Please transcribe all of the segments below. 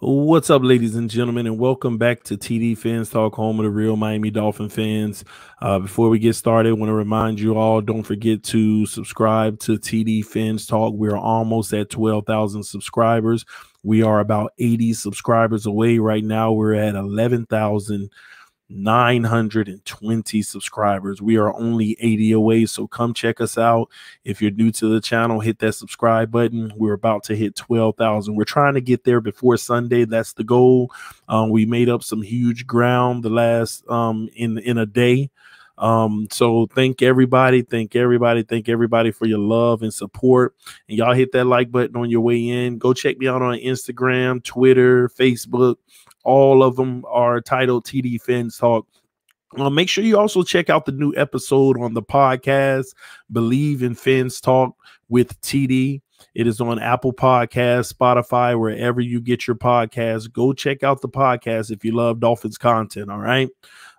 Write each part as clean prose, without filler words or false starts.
What's up, ladies and gentlemen, and welcome back to TDPHINSTALK, home of the real Miami Dolphin fans. Before we get started, I want to remind you all, don't forget to subscribe to TDPHINSTALK. We're almost at 12,000 subscribers. We are about 80 subscribers away right now. We're at 11,920 subscribers. We are only 80 away, so come check us out. If you're new to the channel, hit that subscribe button. We're about to hit 12,000. We're trying to get there before Sunday. That's the goal. We made up some huge ground the last in a day. So thank everybody for your love and support. And y'all hit that like button on your way in. Go check me out on Instagram, Twitter, Facebook. All of them are titled TDPHINSTALK. Make sure you also check out the new episode on the podcast, Believe in Fins Talk with TD. It is on Apple Podcasts, Spotify, wherever you get your podcasts. Go check out the podcast if you love Dolphins content, all right?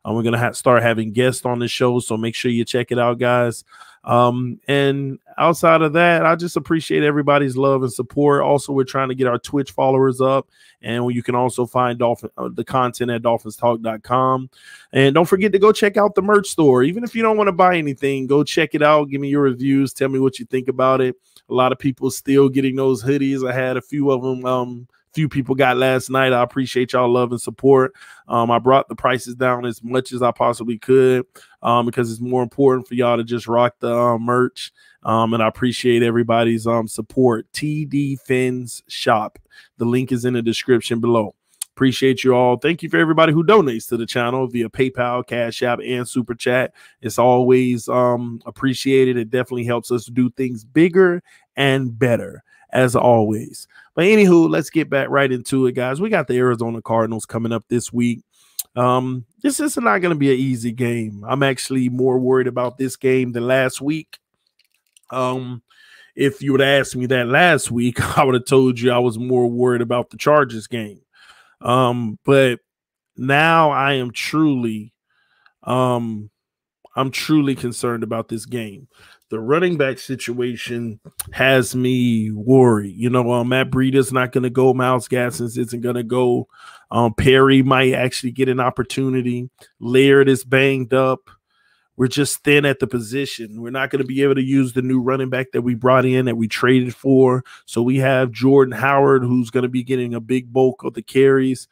We're going to start having guests on the show, so make sure you check it out, guys. And outside of that, I just appreciate everybody's love and support. Also, we're trying to get our Twitch followers up, and you can also find the content at dolphinstalk.com. And don't forget to go check out the merch store. Even if you don't want to buy anything, go check it out. Give me your reviews. Tell me what you think about it. A lot of people still getting those hoodies. I had a few of them. Few people got last night. I appreciate y'all love and support. I brought the prices down as much as I possibly could because it's more important for y'all to just rock the merch. And I appreciate everybody's support. TD Fins Shop. The link is in the description below. Appreciate you all. Thank you for everybody who donates to the channel via PayPal, Cash App, and Super Chat. It's always appreciated. It definitely helps us do things bigger and better, as always. But anywho, let's get back right into it, guys. We got the Arizona Cardinals coming up this week. This is not going to be an easy game. I'm actually more worried about this game than last week. If you would have asked me that last week, I would have told you I was more worried about the Chargers game. But now I am truly concerned about this game. The running back situation has me worried. You know, Matt Breida's not going to go. Myles Gaskin isn't going to go. Perry might actually get an opportunity. Laird is banged up. We're just thin at the position. We're not going to be able to use the new running back that we brought in, that we traded for. So we have Jordan Howard, who's going to be getting a big bulk of the carries.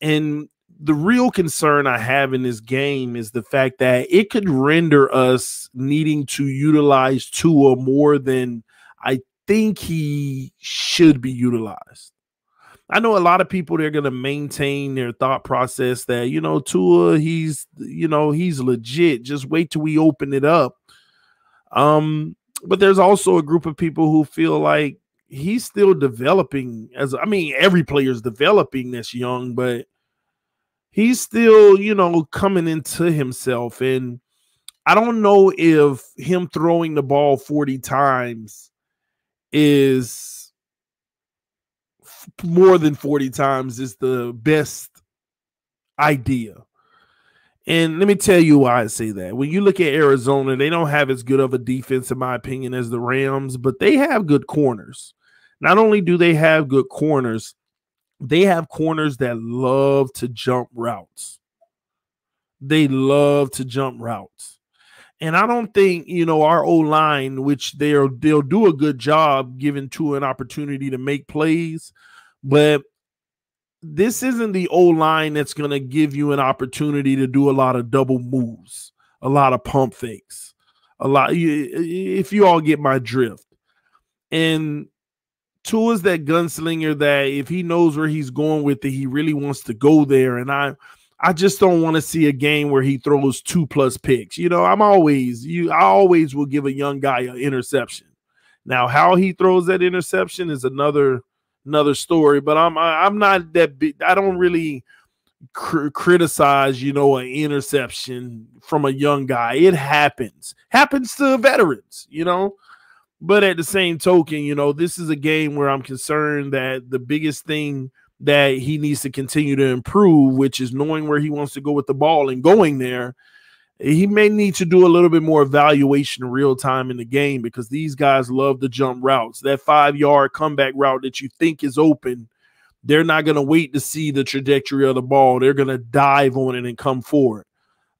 And the real concern I have in this game is the fact that it could render us needing to utilize Tua more than I think he should be utilized. I know a lot of people, they're going to maintain their thought process that, you know, Tua, he's legit. Just wait till we open it up. But there's also a group of people who feel like he's still developing. Every player's developing that's young, but he's still, coming into himself. And I don't know if him throwing the ball 40 times is more than 40 times is the best idea. And let me tell you why I say that. When you look at Arizona, they don't have as good of a defense, in my opinion, as the Rams, but they have good corners. Not only do they have good corners, they have corners that love to jump routes. They love to jump routes. And I don't think, our O-line, which they'll do a good job giving Tua an opportunity to make plays, but this isn't the O-line that's going to give you an opportunity to do a lot of double moves, a lot of pump fakes, if you all get my drift. And Tua's that gunslinger that if he knows where he's going with it, he really wants to go there. And I just don't want to see a game where he throws 2+ picks. I always will give a young guy an interception. Now, how he throws that interception is another story, but I'm not that big. I don't really criticize, an interception from a young guy. It happens to veterans, But at the same token, this is a game where I'm concerned that the biggest thing that he needs to continue to improve, which is knowing where he wants to go with the ball and going there, he may need to do a little bit more evaluation in real time in the game, because these guys love the jump routes. That 5-yard comeback route that you think is open, They're not going to wait to see the trajectory of the ball. They're going to dive on it and come forward.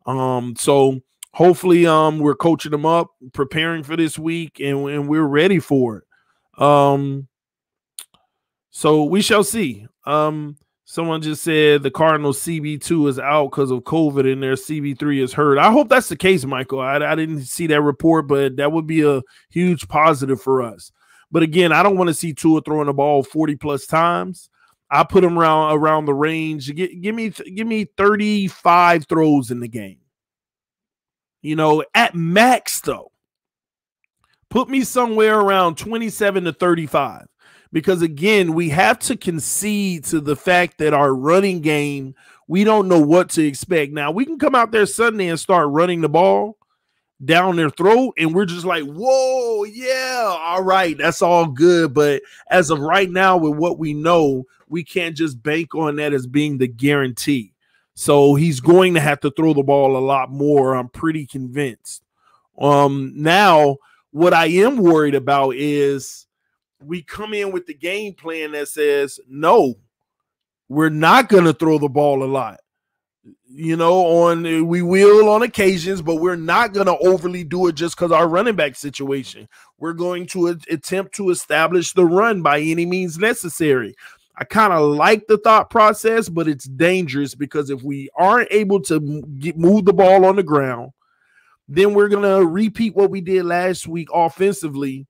So hopefully we're coaching them up, preparing for this week, and we're ready for it. So we shall see. Someone just said the Cardinals CB2 is out because of COVID and their CB3 is hurt. I hope that's the case, Michael. I didn't see that report, but that would be a huge positive for us. But again, I don't want to see Tua throwing the ball 40 plus times. I put him around the range. Give me 35 throws in the game. You know, at max though. Put me somewhere around 27 to 35. Because, again, we have to concede to the fact that our running game, we don't know what to expect. Now, we can come out there Sunday and start running the ball down their throat, and we're just like, whoa, yeah, all right, that's all good. But as of right now, with what we know, we can't just bank on that as being the guarantee. So he's going to have to throw the ball a lot more, I'm pretty convinced. Now, what I am worried about is we come in with the game plan that says, no, we're not going to throw the ball a lot. You know, we will on occasions, but we're not going to overly do it just because our running back situation. We're going to attempt to establish the run by any means necessary. I kind of like the thought process, but it's dangerous because if we aren't able to move the ball on the ground, then we're going to repeat what we did last week offensively.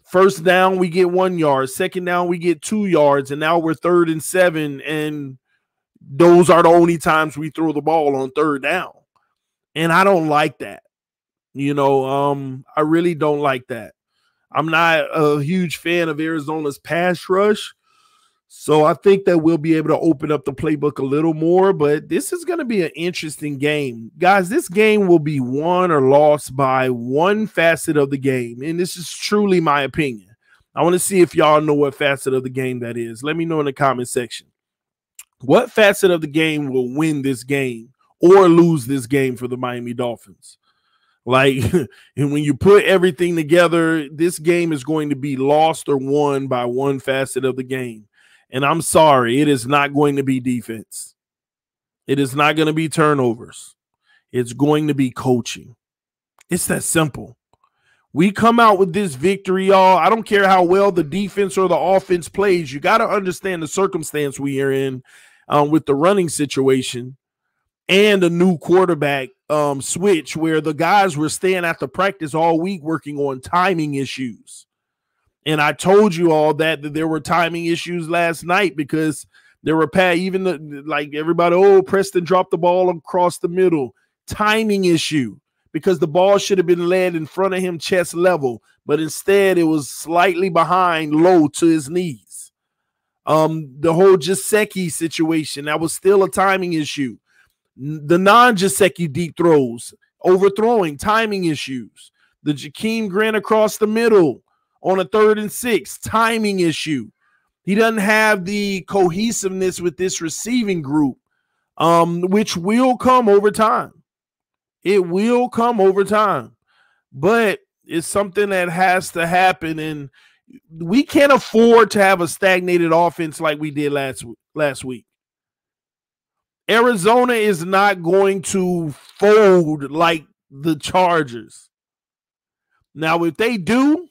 First down, we get 1 yard. Second down, we get 2 yards. And now we're 3rd and 7. And those are the only times we throw the ball on 3rd down. And I don't like that. You know, I really don't like that. I'm not a huge fan of Arizona's pass rush. So I think that we'll be able to open up the playbook a little more, but this is going to be an interesting game. Guys, this game will be won or lost by one facet of the game, and this is truly my opinion. I want to see if y'all know what facet of the game that is. Let me know in the comment section. What facet of the game will win this game or lose this game for the Miami Dolphins? Like, and when you put everything together, this game is going to be lost or won by one facet of the game. And I'm sorry, it is not going to be defense. It is not going to be turnovers. It's going to be coaching. It's that simple. We come out with this victory, y'all. I don't care how well the defense or the offense plays. You got to understand the circumstance we are in with the running situation and a new quarterback switch where the guys were staying after practice all week working on timing issues. And I told you all that there were timing issues last night because there were like everybody, Preston dropped the ball across the middle. Timing issue because the ball should have been led in front of him chest level, but instead it was slightly behind, low to his knees. The whole Gesicki situation, that was still a timing issue. The non-Gesicki deep throws, overthrowing, timing issues. The Jakeem Grant across the middle on a 3rd and 6, timing issue. He doesn't have the cohesiveness with this receiving group, which will come over time. It will come over time, but it's something that has to happen, and we can't afford to have a stagnated offense like we did last week. Arizona is not going to fold like the Chargers. Now, if they do,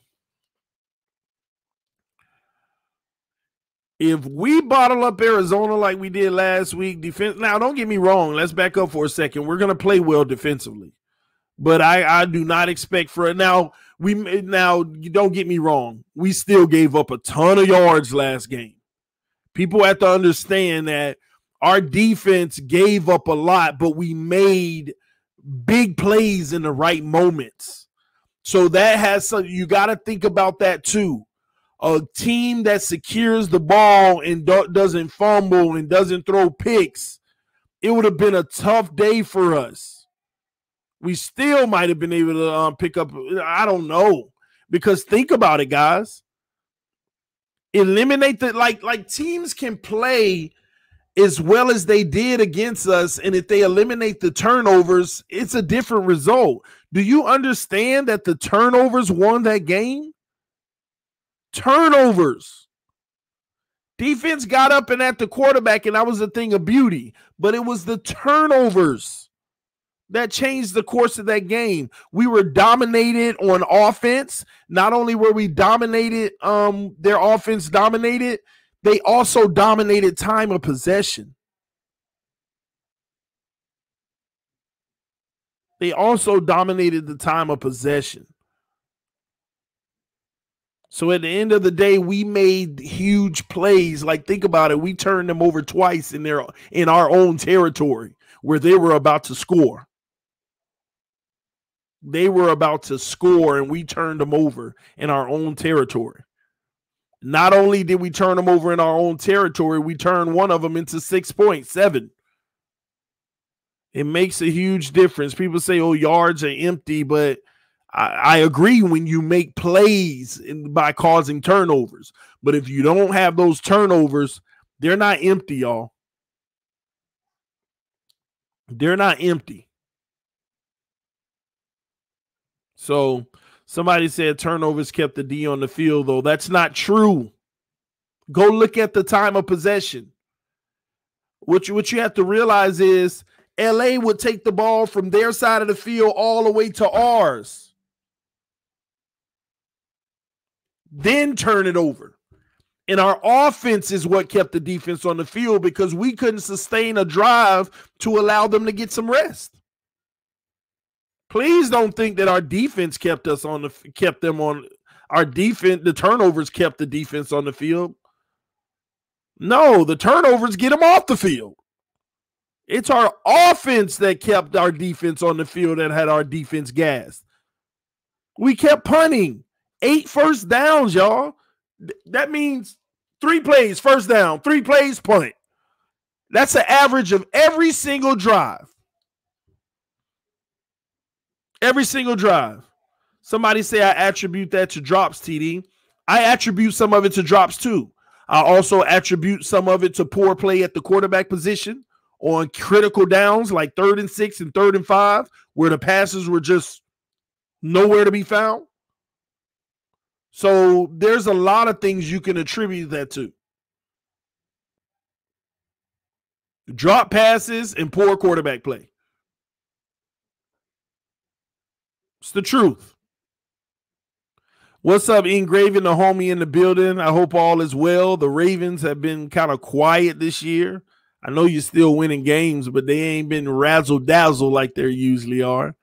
if we bottle up Arizona like we did last week, defense. Now, don't get me wrong. Let's back up for a second. We're going to play well defensively, but I do not expect for it. Now, you don't get me wrong. We still gave up a ton of yards last game. People have to understand that our defense gave up a lot, but we made big plays in the right moments. So that has some. You got to think about that too. A team that secures the ball and doesn't fumble and doesn't throw picks, it would have been a tough day for us. We still might have been able to pick up, I don't know. Because think about it, guys. Eliminate the, like teams can play as well as they did against us, and if they eliminate the turnovers, it's a different result. Do you understand that the turnovers won that game? Turnovers. Defense got up and at the quarterback, and that was a thing of beauty. But it was the turnovers that changed the course of that game. We were dominated on offense. Not only were we dominated, their offense dominated, they also dominated time of possession. They also dominated the time of possession. So at the end of the day, we made huge plays. Like, think about it. We turned them over twice in our own territory where they were about to score. They were about to score, and we turned them over in our own territory. Not only did we turn them over in our own territory, we turned one of them into 6.7. It makes a huge difference. People say, oh, yards are empty, but I agree when you make plays by causing turnovers. But if you don't have those turnovers, they're not empty, y'all. They're not empty. So somebody said turnovers kept the D on the field, though. That's not true. Go look at the time of possession. What you have to realize is LA would take the ball from their side of the field all the way to ours, then turn it over. And our offense is what kept the defense on the field because we couldn't sustain a drive to allow them to get some rest. Please don't think that our defense the turnovers kept the defense on the field. No, the turnovers get them off the field. It's our offense that kept our defense on the field and had our defense gassed. We kept punting. 8 first downs, y'all. That means 3 plays, first down, 3 plays, punt. That's an average of every single drive. Every single drive. Somebody say I attribute that to drops, TD. I attribute some of it to drops too. I also attribute some of it to poor play at the quarterback position on critical downs like 3rd and 6 and 3rd and 5, where the passes were just nowhere to be found. So there's a lot of things you can attribute that to. Drop passes and poor quarterback play. It's the truth. What's up, Engraving, the homie in the building? I hope all is well. The Ravens have been kind of quiet this year. I know you're still winning games, but they ain't been razzle-dazzle like they usually are.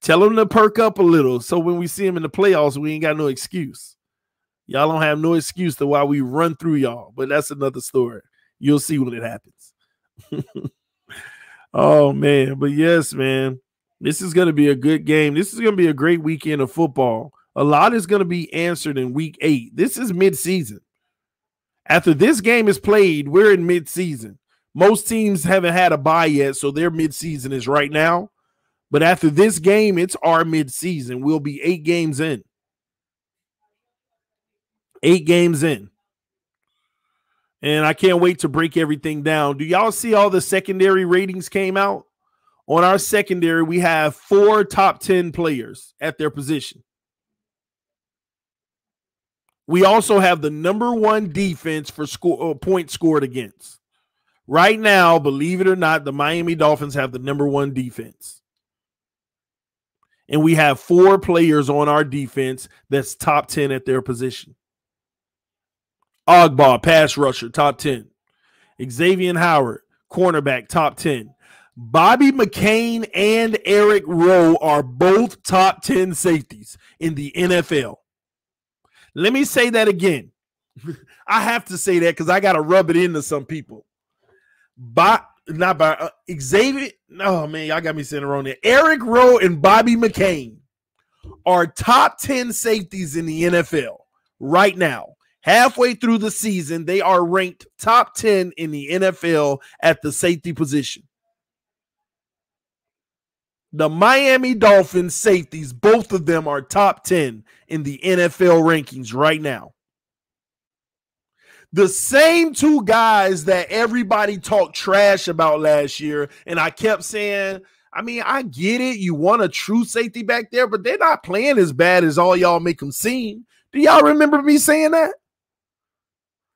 Tell them to perk up a little so when we see them in the playoffs, we ain't got no excuse. Y'all don't have no excuse to why we run through y'all, but that's another story. You'll see when it happens. Oh, man. But yes, man, this is going to be a good game. This is going to be a great weekend of football. A lot is going to be answered in week 8. This is mid-season. After this game is played, we're in mid-season. Most teams haven't had a bye yet, so their mid-season is right now. But after this game, it's our mid-season. We'll be 8 games in. 8 games in. And I can't wait to break everything down. Do y'all see all the secondary ratings came out? On our secondary, we have 4 top 10 players at their position. We also have the number 1 defense for points scored against. Right now, believe it or not, the Miami Dolphins have the number 1 defense. And we have 4 players on our defense that's top 10 at their position. Ogba, pass rusher, top 10. Xavier Howard, cornerback, top 10. Bobby McCain and Eric Rowe are both top 10 safeties in the NFL. Let me say that again. I have to say that because I got to rub it into some people. Xavier. Oh, man, y'all got me saying it wrong there. Eric Rowe and Bobby McCain are top 10 safeties in the NFL right now. Halfway through the season, they are ranked top 10 in the NFL at the safety position. The Miami Dolphins safeties, both of them are top 10 in the NFL rankings right now. The same 2 guys that everybody talked trash about last year, and I kept saying, I mean, I get it. You want a true safety back there, but they're not playing as bad as all y'all make them seem. Do y'all remember me saying that?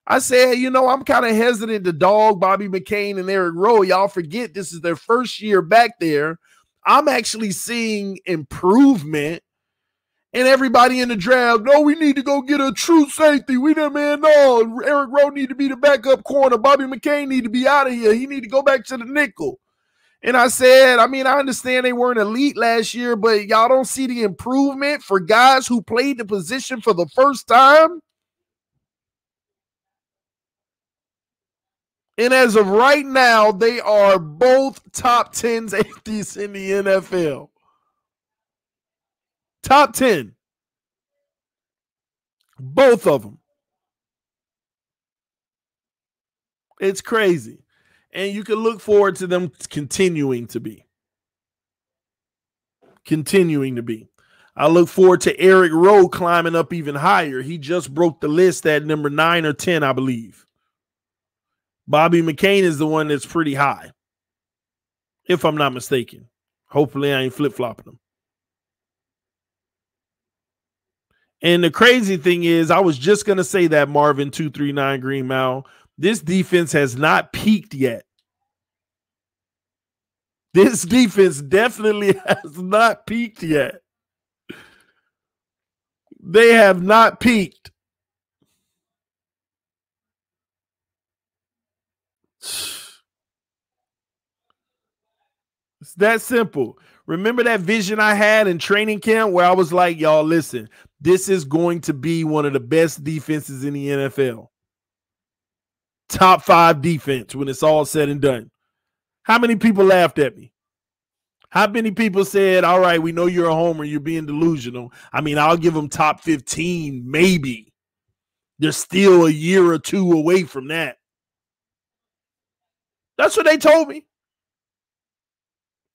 I said, you know, I'm kind of hesitant to dog Bobby McCain and Eric Rowe. Y'all forget this is their first year back there. I'm actually seeing improvement. And everybody in the draft, no, we need to go get a true safety. We done, man, no, Eric Rowe need to be the backup corner. Bobby McCain need to be out of here. He need to go back to the nickel. And I said, I mean, I understand they weren't elite last year, but y'all don't see the improvement for guys who played the position for the first time? And as of right now, they are both top 10 safeties in the NFL. Top 10. Both of them. It's crazy. And you can look forward to them continuing to be. I look forward to Eric Rowe climbing up even higher. He just broke the list at number 9 or 10, I believe. Bobby McCain is the one that's pretty high, if I'm not mistaken. Hopefully I ain't flip-flopping them. And the crazy thing is, I was just going to say that, Marvin 239 Green Mile. This defense has not peaked yet. This defense definitely has not peaked yet. They have not peaked. It's that simple. Remember that vision I had in training camp where I was like, y'all, listen, this is going to be one of the best defenses in the NFL. Top 5 defense when it's all said and done. How many people laughed at me? How many people said, all right, we know you're a homer, you're being delusional. I mean, I'll give them top 15, maybe. They're still a year or two away from that. That's what they told me.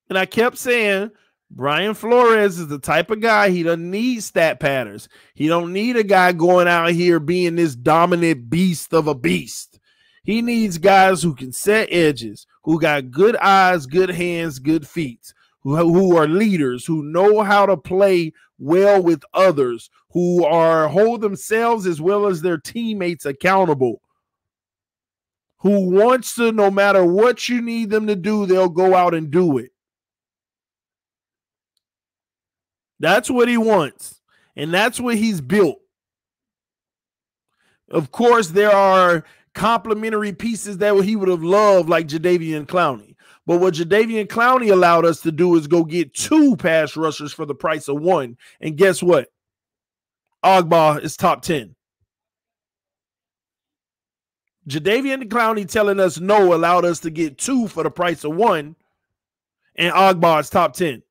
And I kept saying, Brian Flores is the type of guy, he doesn't need stat patterns. He don't need a guy going out here being this dominant beast of a beast. He needs guys who can set edges, who got good eyes, good hands, good feet, who are leaders, who know how to play well with others, who hold themselves as well as their teammates accountable, who wants to, no matter what you need them to do, they'll go out and do it. That's what he wants, and that's what he's built. Of course, there are complementary pieces that he would have loved, like Jadeveon Clowney. But what Jadeveon Clowney allowed us to do is go get 2 pass rushers for the price of 1. And guess what? Ogba is top 10. Jadeveon Clowney telling us no allowed us to get 2 for the price of 1. And Ogba is top 10.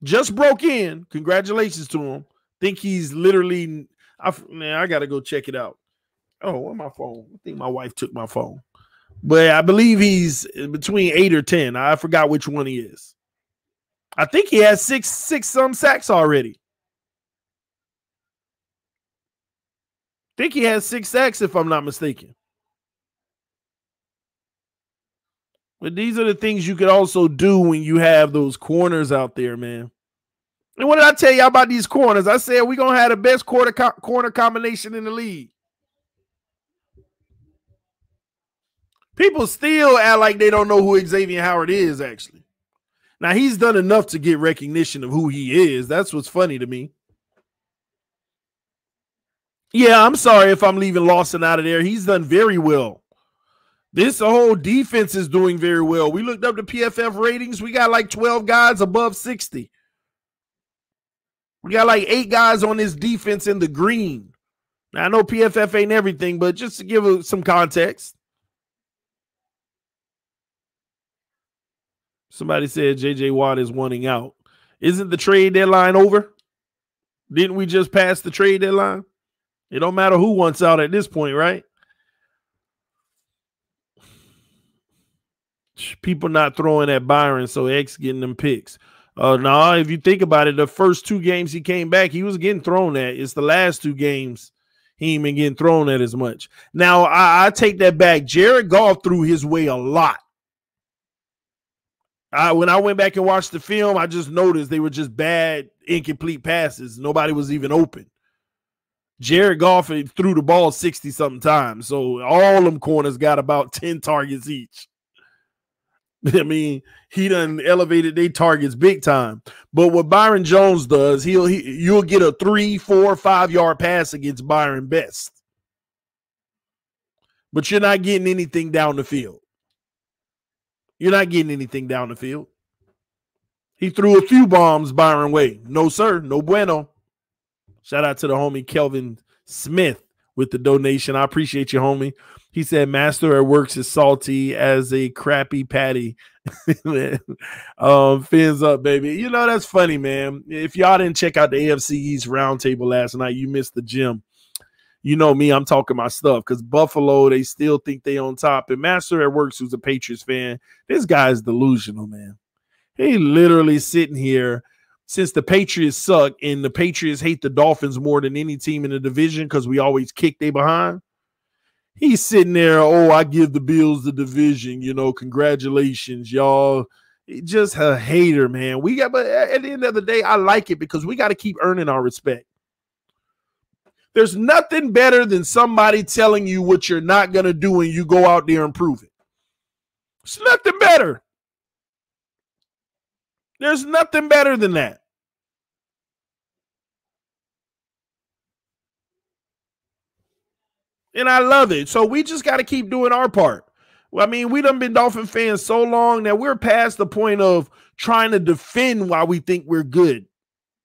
Just broke in. Congratulations to him. Think he's literally, I got to go check it out. Oh, where's my phone? I think my wife took my phone. But I believe he's between 8 or 10. I forgot which one he is. I think he has six sacks already. I think he has 6 sacks, if I'm not mistaken. But these are the things you could also do when you have those corners out there, man. And what did I tell y'all about these corners? I said we're going to have the best corner combination in the league. People still act like they don't know who Xavier Howard is, actually. Now, he's done enough to get recognition of who he is. That's what's funny to me. Yeah, I'm sorry if I'm leaving Lawson out of there. He's done very well. This whole defense is doing very well. We looked up the PFF ratings. We got like 12 guys above 60. We got like 8 guys on this defense in the green. Now, I know PFF ain't everything, but just to give some context. Somebody said J.J. Watt is wanting out. Isn't the trade deadline over? Didn't we just pass the trade deadline? It don't matter who wants out at this point, right? People not throwing at Byron, so X getting them picks. No, if you think about it, the first 2 games he came back, he was getting thrown at. It's the last 2 games he ain't been getting thrown at as much. Now, I take that back. Jared Goff threw his way a lot. When I went back and watched the film, I just noticed they were just bad, incomplete passes. Nobody was even open. Jared Goff threw the ball 60-something times. So all them corners got about 10 targets each. I mean, he done elevated their targets big time. But what Byron Jones does, you'll get a 3, 4, 5-yard pass against Byron Best. But you're not getting anything down the field. You're not getting anything down the field. He threw a few bombs Byron way. No, sir. No bueno. Shout out to the homie Kelvin Smith with the donation. I appreciate you, homie. He said, Master at Works is salty as a crappy patty. Fins up, baby. You know, that's funny, man. If y'all didn't check out the AFC East roundtable last night, you missed the gym. You know me, I'm talking my stuff because Buffalo, they still think they on top. And Master at Works, who's a Patriots fan, this guy is delusional, man. He literally sitting here since the Patriots suck and the Patriots hate the Dolphins more than any team in the division because we always kick they behind. He's sitting there, oh, I give the Bills the division, you know, congratulations, y'all. Just a hater, man. But at the end of the day, I like it because we got to keep earning our respect. There's nothing better than somebody telling you what you're not going to do and you go out there and prove it. There's nothing better. There's nothing better than that. And I love it. So we just got to keep doing our part. Well, I mean, we done been Dolphin fans so long that we're past the point of trying to defend why we think we're good,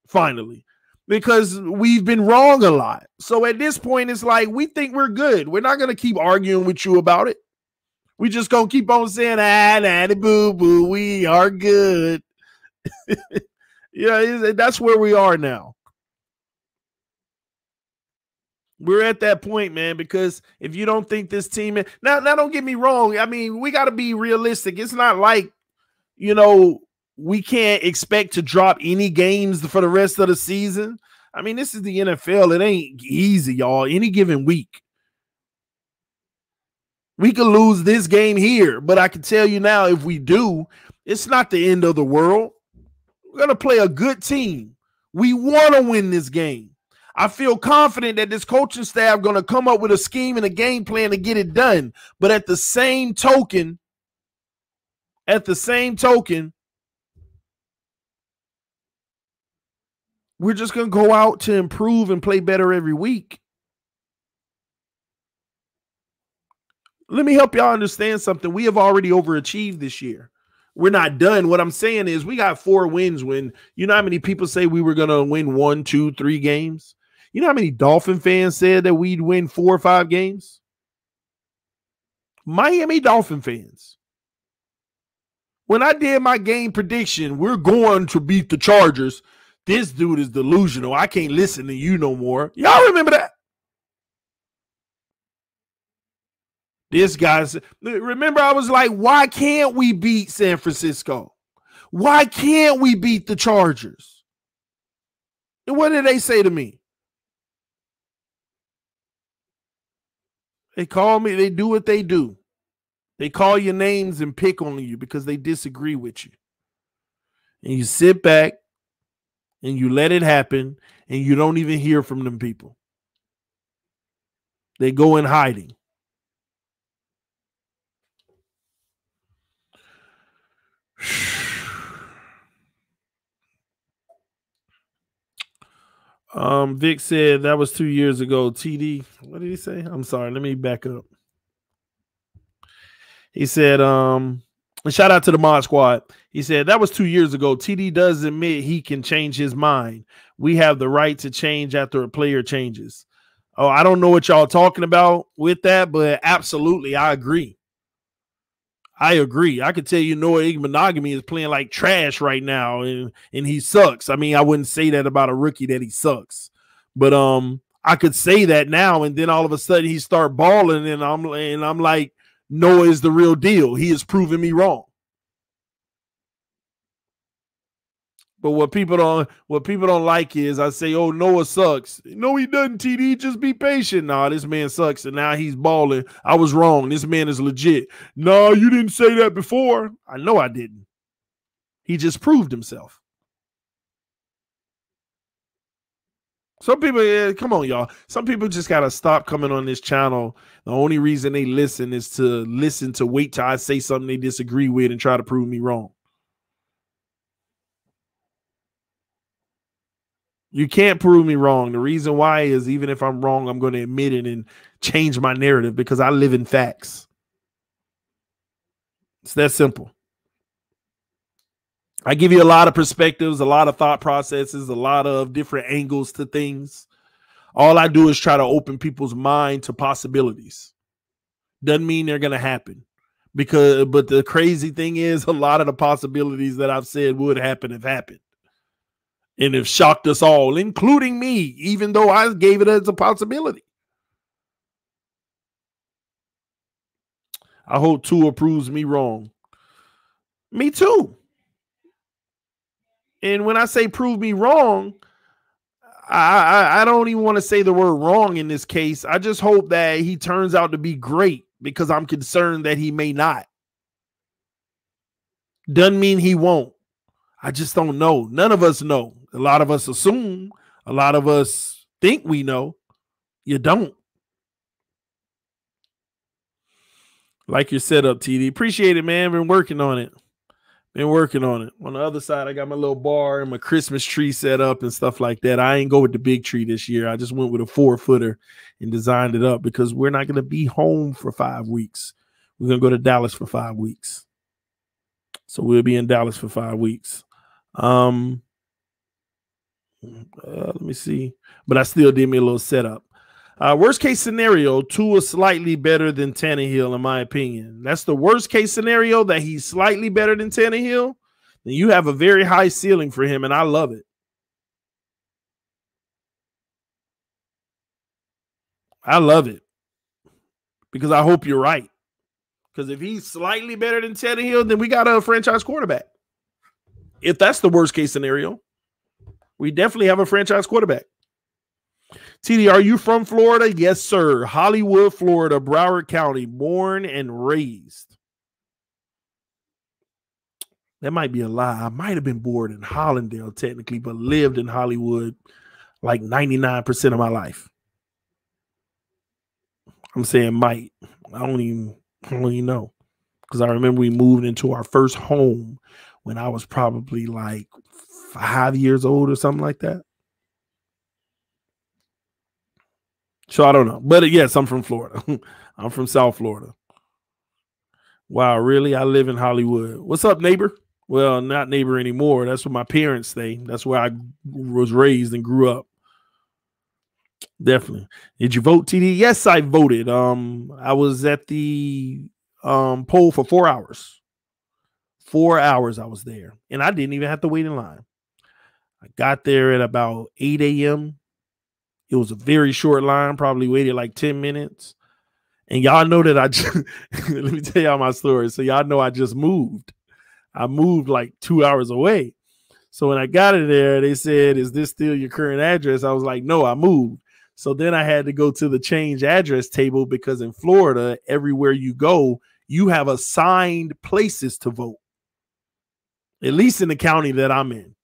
finally, because we've been wrong a lot. So at this point, it's like we think we're good. We're not going to keep arguing with you about it. We just going to keep on saying, boo-boo, we are good. Yeah, that's where we are now. We're at that point, man, because if you don't think this team – now, don't get me wrong. I mean, we got to be realistic. It's not like, you know, we can't expect to drop any games for the rest of the season. I mean, this is the NFL. It ain't easy, y'all. Any given week. We could lose this game here, but I can tell you now, if we do, it's not the end of the world. We're going to play a good team. We want to win this game. I feel confident that this coaching staff going to come up with a scheme and a game plan to get it done. But at the same token, we're just going to go out to improve and play better every week. Let me help y'all understand something. We have already overachieved this year. We're not done. What I'm saying is we got 4 wins when, you know how many people say we were going to win 1, 2, 3 games? You know how many Dolphin fans said that we'd win 4 or 5 games? Miami Dolphin fans. When I did my game prediction, we're going to beat the Chargers. This dude is delusional. I can't listen to you no more. Y'all remember that? This guy's, remember I was like, why can't we beat San Francisco? Why can't we beat the Chargers? And what did they say to me? They call me, they do what they do. They call your names and pick on you because they disagree with you. And you sit back and you let it happen and you don't even hear from them people. They go in hiding. Vic said that was 2 years ago. TD, what did he say? I'm sorry. Let me back up. He said, shout out to the Mod Squad. He said that was 2 years ago. TD does admit he can change his mind. We have the right to change after a player changes. Oh, I don't know what y'all talking about with that, but absolutely, I agree. I agree. I could tell you Noah Igbenogany is playing like trash right now, and he sucks. I mean, I wouldn't say that about a rookie that he sucks, but I could say that now, and then all of a sudden he start balling, and I'm like, Noah is the real deal. He has proven me wrong. But what people don't like is I say, oh, Noah sucks. No, he doesn't, TD. Just be patient. Nah, this man sucks, and now he's balling. I was wrong. This man is legit. No, you didn't say that before. I know I didn't. He just proved himself. Some people, come on, y'all. Some people just got to stop coming on this channel. The only reason they listen is to wait till I say something they disagree with and try to prove me wrong. You can't prove me wrong. The reason why is even if I'm wrong, I'm going to admit it and change my narrative because I live in facts. It's that simple. I give you a lot of perspectives, a lot of thought processes, a lot of different angles to things. All I do is try to open people's mind to possibilities. Doesn't mean they're going to happen. But the crazy thing is a lot of the possibilities that I've said would happen have happened. And have shocked us all, including me, even though I gave it as a possibility. I hope Tua proves me wrong. Me too. And when I say prove me wrong, I don't even want to say the word wrong in this case. I just hope that he turns out to be great because I'm concerned that he may not. Doesn't mean he won't. I just don't know. None of us know. A lot of us assume. A lot of us think we know. You don't. Like your setup, TD. Appreciate it, man. Been working on it. On the other side, I got my little bar and my Christmas tree set up and stuff like that. I ain't go with the big tree this year. I just went with a 4-footer and designed it up because we're not going to be home for 5 weeks. We're going to go to Dallas for 5 weeks. So we'll be in Dallas for 5 weeks. Let me see. But I still did me a little setup. Worst case scenario, Tua slightly better than Tannehill, in my opinion. That's the worst case scenario, that he's slightly better than Tannehill. Then you have a very high ceiling for him, and I love it. I love it because I hope you're right. Because if he's slightly better than Tannehill, then we got a franchise quarterback. If that's the worst case scenario, we definitely have a franchise quarterback. TD, are you from Florida? Yes, sir. Hollywood, Florida, Broward County, born and raised. That might be a lie. I might have been born in Hollandale, technically, but lived in Hollywood like 99% of my life. I'm saying might. I don't even know. Because I remember we moved into our first home when I was probably like 5 years old or something like that. So I don't know. But yes, I'm from Florida. I'm from South Florida. Wow, really? I live in Hollywood. What's up, neighbor? Well, not neighbor anymore. That's where my parents stay. That's where I was raised and grew up. Definitely. Did you vote, TD? Yes, I voted. I was at the poll for 4 hours. 4 hours I was there. And I didn't even have to wait in line. I got there at about 8 a.m. It was a very short line, probably waited like 10 minutes. And y'all know that I just, let me tell y'all my story. So y'all know I just moved. I moved like 2 hours away. So when I got it there, they said, is this still your current address? I was like, no, I moved. So then I had to go to the change address table because in Florida, everywhere you go, you have assigned places to vote. At least in the county that I'm in.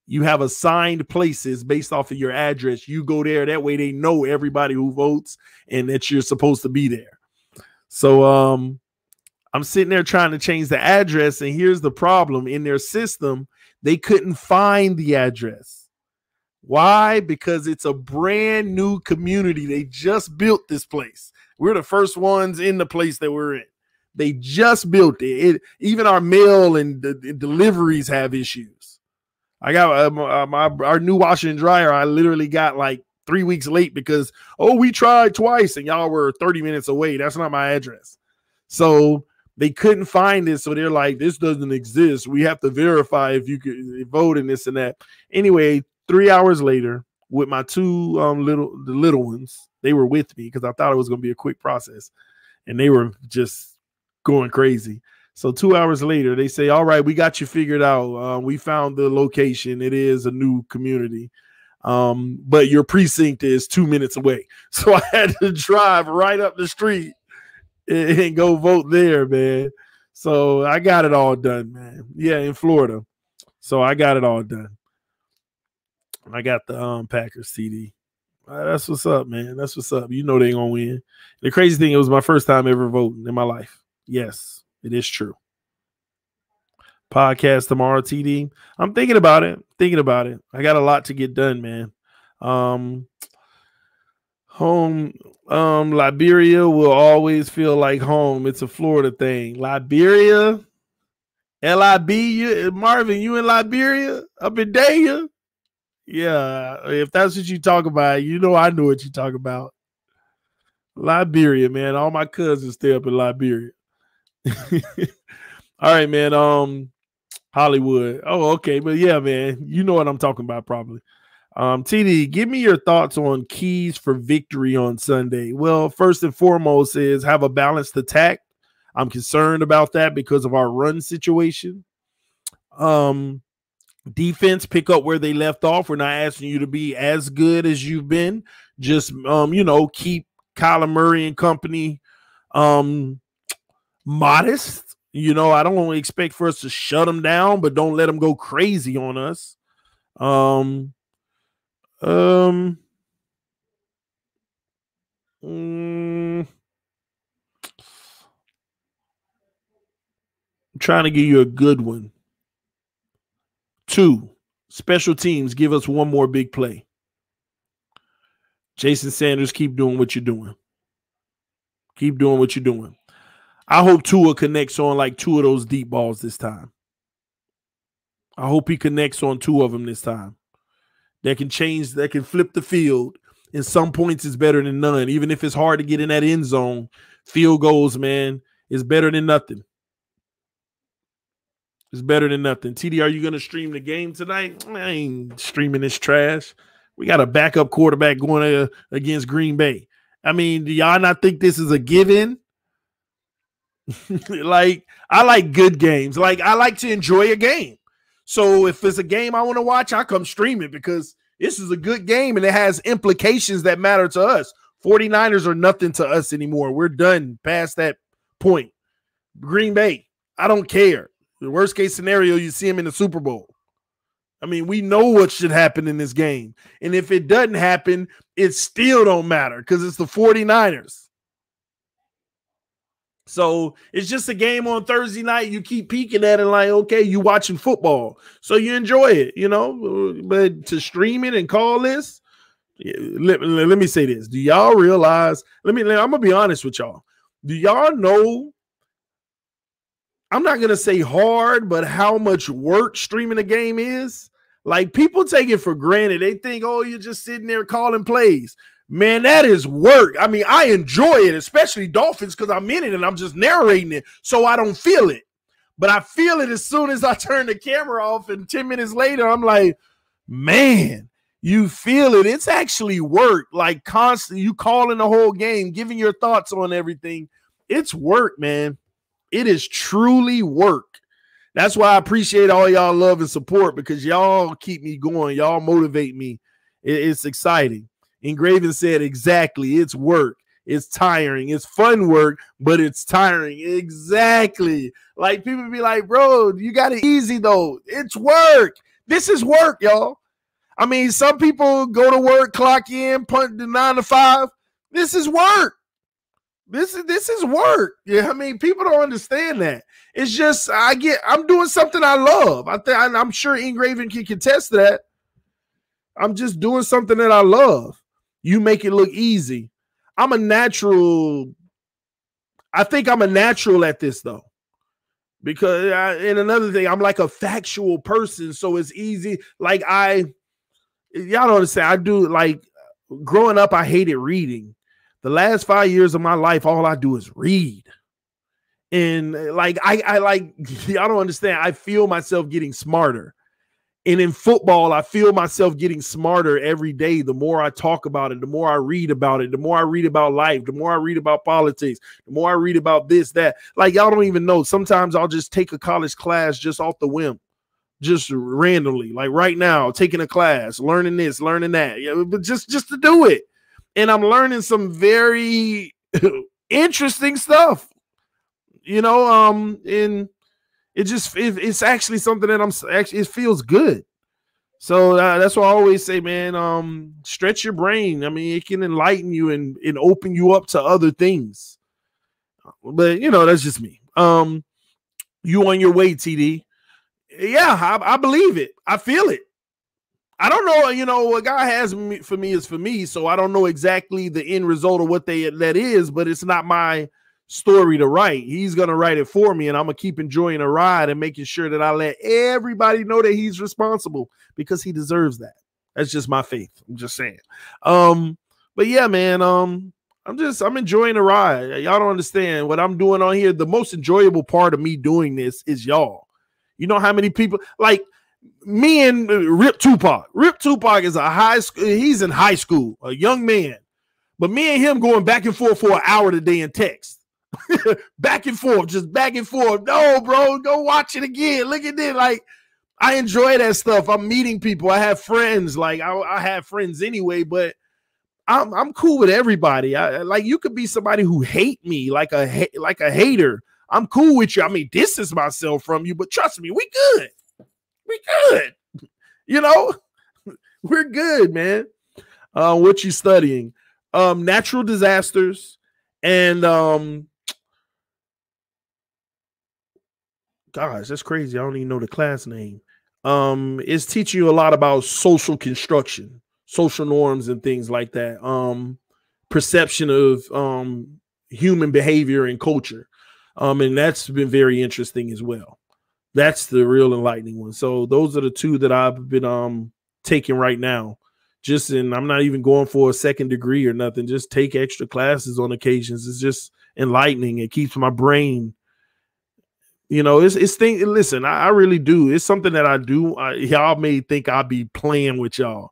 You have assigned places based off of your address. You go there. That way they know everybody who votes and that you're supposed to be there. So I'm sitting there trying to change the address. And here's the problem. In their system, they couldn't find the address. Why? Because it's a brand new community. They just built this place. We're the first ones in the place that we're in. They just built it. Even our mail and the deliveries have issues. I got our new washer and dryer. I literally got like 3 weeks late because, we tried twice and y'all were 30 minutes away. That's not my address. So they couldn't find it. So they're like, this doesn't exist. We have to verify if you could vote and this and that. Anyway, 3 hours later with my two little ones, they were with me because I thought it was going to be a quick process and they were just going crazy. So 2 hours later, they say, all right, we got you figured out. We found the location. It is a new community. But your precinct is 2 minutes away. So I had to drive right up the street and go vote there, man. So I got it all done, man. Yeah, in Florida. So I got it all done. I got the Packers, TD. That's what's up, man. That's what's up. You know they gonna win. The crazy thing, it was my first time ever voting in my life. Yes, it is true. Podcast tomorrow, TD. I'm thinking about it. I got a lot to get done, man. Home, Liberia will always feel like home. It's a Florida thing. Liberia, LIB, Marvin, you in Liberia? Up in Daya? Yeah, if that's what you talk about, you know I know what you talk about. Liberia, man. All my cousins stay up in Liberia. All right, man. Hollywood. Oh, okay. But yeah, man, you know what I'm talking about probably. TD, give me your thoughts on keys for victory on Sunday. Well, first and foremost is have a balanced attack. I'm concerned about that because of our run situation. Defense, pick up where they left off. We're not asking you to be as good as you've been. Just, keep Kyler Murray and company modest. I don't expect for us to shut them down, but don't let them go crazy on us. I'm trying to give you a good one. 2, special teams, give us one more big play. Jason Sanders, keep doing what you're doing. I hope Tua connects on like 2 of those deep balls this time. I hope he connects on 2 of them this time. That can flip the field. And some points is better than none. Even if it's hard to get in that end zone, field goals, man, is better than nothing. It's better than nothing. TD, are you going to stream the game tonight? I ain't streaming this trash. We got a backup quarterback going against Green Bay. I mean, do y'all not think this is a given? Like, I like good games. Like, I like to enjoy a game. So if it's a game I want to watch, I come stream it because this is a good game and it has implications that matter to us. 49ers are nothing to us anymore. We're done past that point. Green Bay, I don't care. The worst case scenario, you see them in the Super Bowl. I mean, we know what should happen in this game. And if it doesn't happen, it still don't matter because it's the 49ers. So it's just a game on Thursday night. You keep peeking at it like, okay, you watching football. So you enjoy it, But to stream it and call this, let me say this. Do y'all realize, I'm going to be honest with y'all. Do y'all know, I'm not going to say hard, but how much work streaming a game is? Like, people take it for granted. They think, oh, you're just sitting there calling plays. Man, that is work. I mean, I enjoy it, especially Dolphins, because I'm in it and I'm just narrating it, so I don't feel it. But I feel it as soon as I turn the camera off, and 10 minutes later, I'm like, man, you feel it. It's actually work, like constantly. You calling the whole game, giving your thoughts on everything. It's work, man. It is truly work. That's why I appreciate all y'all love and support, because y'all keep me going. Y'all motivate me. It's exciting. Engraven said exactly. It's work. It's tiring. It's fun work, but it's tiring. Exactly. Like, people be like, bro, you got it easy though. It's work. This is work, y'all. I mean, some people go to work, clock in, punt to 9 to 5. This is work. This is work. Yeah, I mean, people don't understand that. It's just I'm doing something I love. I'm sure Engraven can contest that. I'm just doing something that I love. You make it look easy. I think I'm a natural at this though. Because and another thing, I'm like a factual person, so it's easy. Like, y'all don't understand. I do, like, growing up, I hated reading. The last 5 years of my life, all I do is read. And like, I like, y'all don't understand. I feel myself getting smarter. And in football, I feel myself getting smarter every day. The more I talk about it, the more I read about it, the more I read about life, the more I read about politics, the more I read about this, that. Like, y'all don't even know. Sometimes I'll just take a college class just off the whim, just randomly. Like right now, taking a class, learning this, learning that, but just to do it. And I'm learning some very interesting stuff, and it's actually something that it feels good. So that's what I always say, man. Stretch your brain. I mean, it can enlighten you and open you up to other things. But that's just me. You on your way, TD? Yeah, I believe it. I feel it. I don't know, what God has for me is for me, so I don't know exactly the end result of what that is, but it's not my story to write. He's going to write it for me, and I'm going to keep enjoying the ride and making sure that I let everybody know that he's responsible because he deserves that. That's just my faith. I'm just saying. But yeah, man, I'm enjoying the ride. Y'all don't understand what I'm doing on here. The most enjoyable part of me doing this is y'all. You know how many people like me and Rip Tupac. Rip Tupac is he's in high school, a young man. But me and him going back and forth for an hour today in text. Back and forth, just back and forth. No, bro, go watch it again. Look at this. Like, I enjoy that stuff. I'm meeting people. I have friends. Like, I have friends anyway, but I'm cool with everybody. Like, you could be somebody who hate me, like a hater. I'm cool with you. I mean, distance myself from you, but trust me, we good. We good. We're good, man. What you studying? Natural disasters and gosh, that's crazy. I don't even know the class name. It's teaching you a lot about social construction, social norms and things like that. Perception of human behavior and culture. And that's been very interesting as well. That's the real enlightening one. So those are the two that I've been taking right now. I'm not even going for a second degree or nothing. Just take extra classes on occasions. It's just enlightening. It keeps my brain. It's thing. Listen, I really do. It's something that I do. Y'all may think I'll be playing with y'all,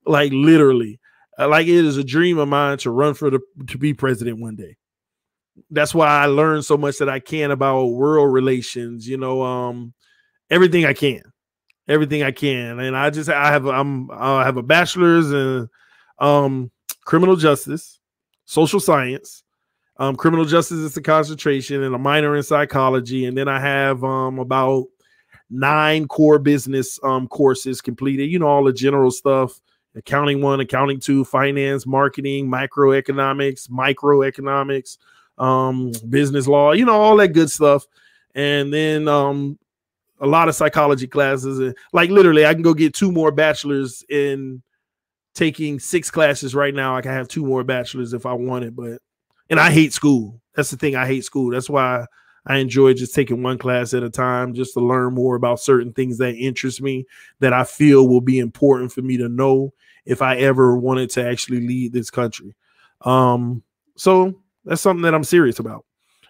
like literally. Like it is a dream of mine to run to be president one day. That's why I learned so much that I can about world relations. Everything I can. And I have a bachelor's in criminal justice, social science. Criminal justice is the concentration, and a minor in psychology. And then I have about 9 core business courses completed. All the general stuff: accounting 1, accounting 2, finance, marketing, microeconomics, business law. All that good stuff. And then a lot of psychology classes. And like literally, I can go get 2 more bachelors in taking 6 classes right now. I can have 2 more bachelors if I wanted, and I hate school. That's the thing. I hate school. That's why I enjoy just taking 1 class at a time, just to learn more about certain things that interest me, that I feel will be important for me to know if I ever wanted to actually lead this country. So that's something that I'm serious about.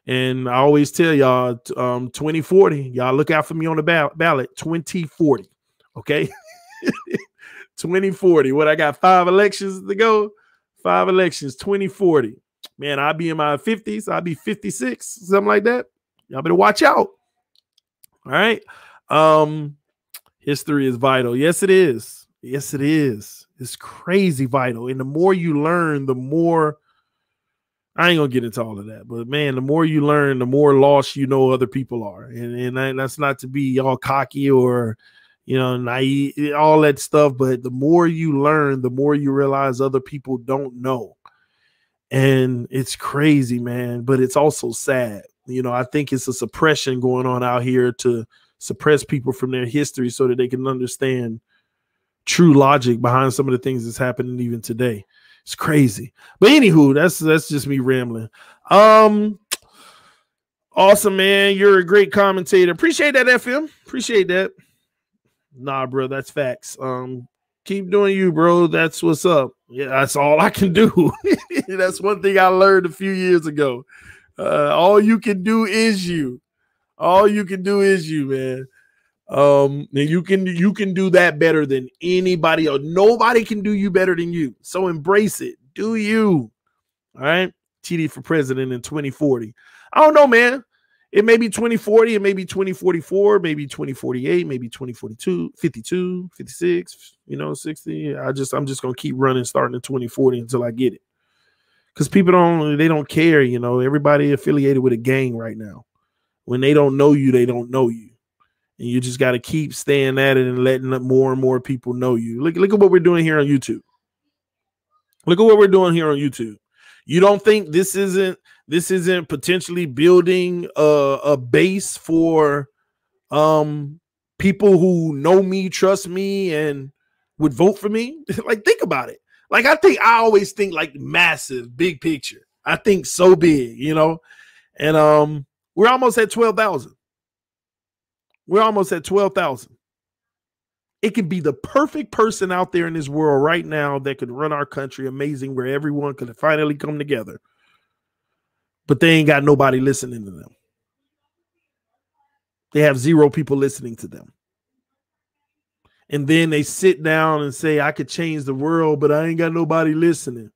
And I always tell y'all, 2040, y'all look out for me on the ballot, 2040. Okay. 2040. What, I got 5 elections to go? 5 elections, 2040. Man, I'll be in my 50s. I'll be 56, something like that. Y'all better watch out. All right. History is vital. Yes, it is. Yes, it is. It's crazy vital. And the more you learn, the more, I ain't gonna get into all of that, but man, the more you learn, the more lost other people are. And that's not to be all cocky or, naive, all that stuff. But the more you learn, the more you realize other people don't know. And it's crazy, man, but it's also sad. I think it's a suppression going on out here to suppress people from their history so that they can understand true logic behind some of the things that's happening even today. It's crazy. But anywho, that's just me rambling. Awesome, man. You're a great commentator. Appreciate that, FM. Appreciate that. Nah, bro, that's facts. Keep doing you, bro. That's what's up. Yeah, that's all I can do. That's one thing I learned a few years ago. All you can do is you. All you can do is you, man. And you can do that better than anybody else. Nobody can do you better than you. So embrace it. Do you. All right. TD for president in 2040. I don't know, man. It may be 2040, it may be 2044, maybe 2048, maybe 2042, 52, 56, 60. I'm just going to keep running starting in 2040 until I get it. Because people don't care, everybody affiliated with a gang right now. When they don't know you, they don't know you. And you just got to keep staying at it and letting more and more people know you. Look at what we're doing here on YouTube. Look at what we're doing here on YouTube. You don't think this isn't potentially building a base for people who know me, trust me, and would vote for me? Like, think about it. Like, I always think like massive, big picture. I think so big, you know. And we're almost at 12,000. We're almost at 12,000. It could be the perfect person out there in this world right now that could run our country amazing, where everyone could finally come together. But they ain't got nobody listening to them. They have 0 people listening to them. And then they sit down and say, I could change the world, but I ain't got nobody listening.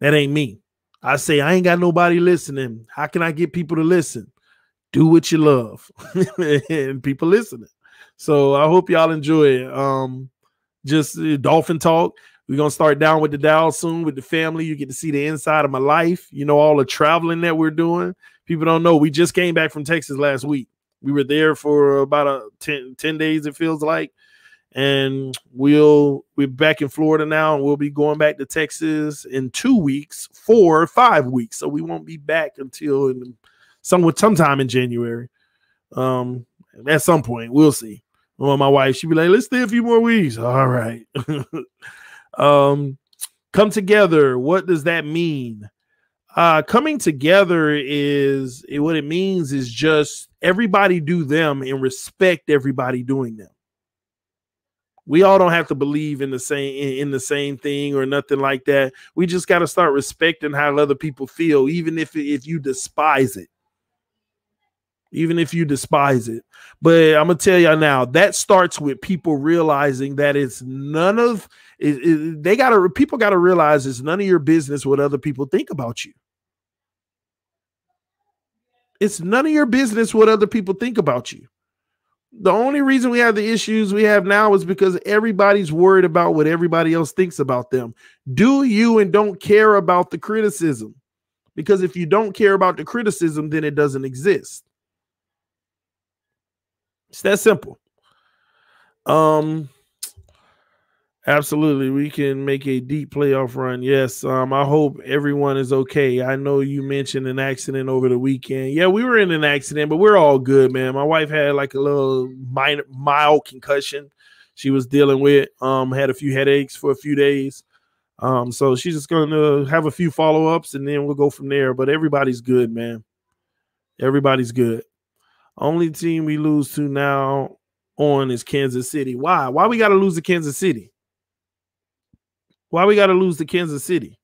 That ain't me. I say, I ain't got nobody listening. How can I get people to listen? Do what you love. And people listening. So I hope y'all enjoy it. Just Dolphin Talk. We're going to start down with the dial soon with the family. You get to see the inside of my life. You know, all the traveling that we're doing. People don't know. We just came back from Texas last week. We were there for about 10 days, it feels like. And we're back in Florida now, and we'll be going back to Texas in 2 weeks, 4 or 5 weeks. So we won't be back until sometime in January. At some point, we'll see. Well, my wife, she'd be like, let's stay a few more weeks. All right. Come together. What does that mean? Coming together is what it means is just everybody do them and respect everybody doing them. We all don't have to believe in the same thing or nothing like that. We just got to start respecting how other people feel, even if you despise it. Even if you despise it. But I'm going to tell y'all now, that starts with people realizing that it's none of people got to realize it's none of your business what other people think about you. It's none of your business what other people think about you. The only reason we have the issues we have now is because everybody's worried about what everybody else thinks about them. Do you and don't care about the criticism. Because if you don't care about the criticism, then it doesn't exist. It's that simple. Absolutely. We can make a deep playoff run. Yes. I hope everyone is okay. I know you mentioned an accident over the weekend. Yeah, we were in an accident, but we're all good, man. My wife had like a little mild concussion she was dealing with, had a few headaches for a few days. So she's just going to have a few follow-ups and then we'll go from there. But everybody's good, man. Everybody's good. Only team we lose to now on is Kansas City. Why? Why we got to lose to Kansas City? Why we got to lose to Kansas City?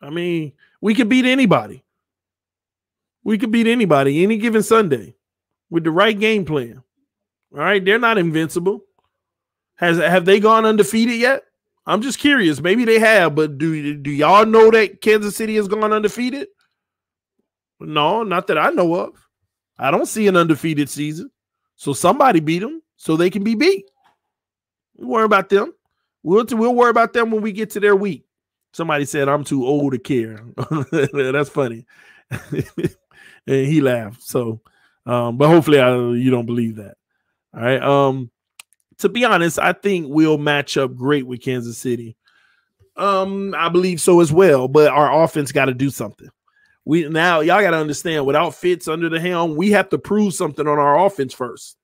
I mean, we could beat anybody. We could beat anybody any given Sunday with the right game plan. All right, they're not invincible. Have they gone undefeated yet? I'm just curious. Maybe they have, but do y'all know that Kansas City has gone undefeated? No, not that I know of. I don't see an undefeated season. So somebody beat them so they can be beat. Don't worry about them. We'll worry about them when we get to their week. Somebody said I'm too old to care. That's funny. And he laughed. So, but hopefully you don't believe that. All right. To be honest, I think we'll match up great with Kansas City. I believe so as well. But our offense got to do something. Y'all got to understand, without Fitz under the helm, we have to prove something on our offense first.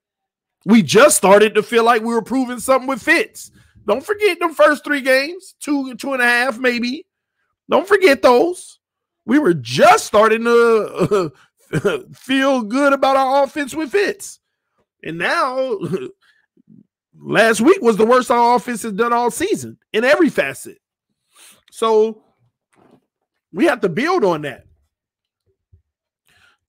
We just started to feel like we were proving something with Fitz. Don't forget them first 3 games, 2.5 maybe. Don't forget those. We were just starting to feel good about our offense with Fitz. And now, last week was the worst our offense has done all season in every facet. So we have to build on that.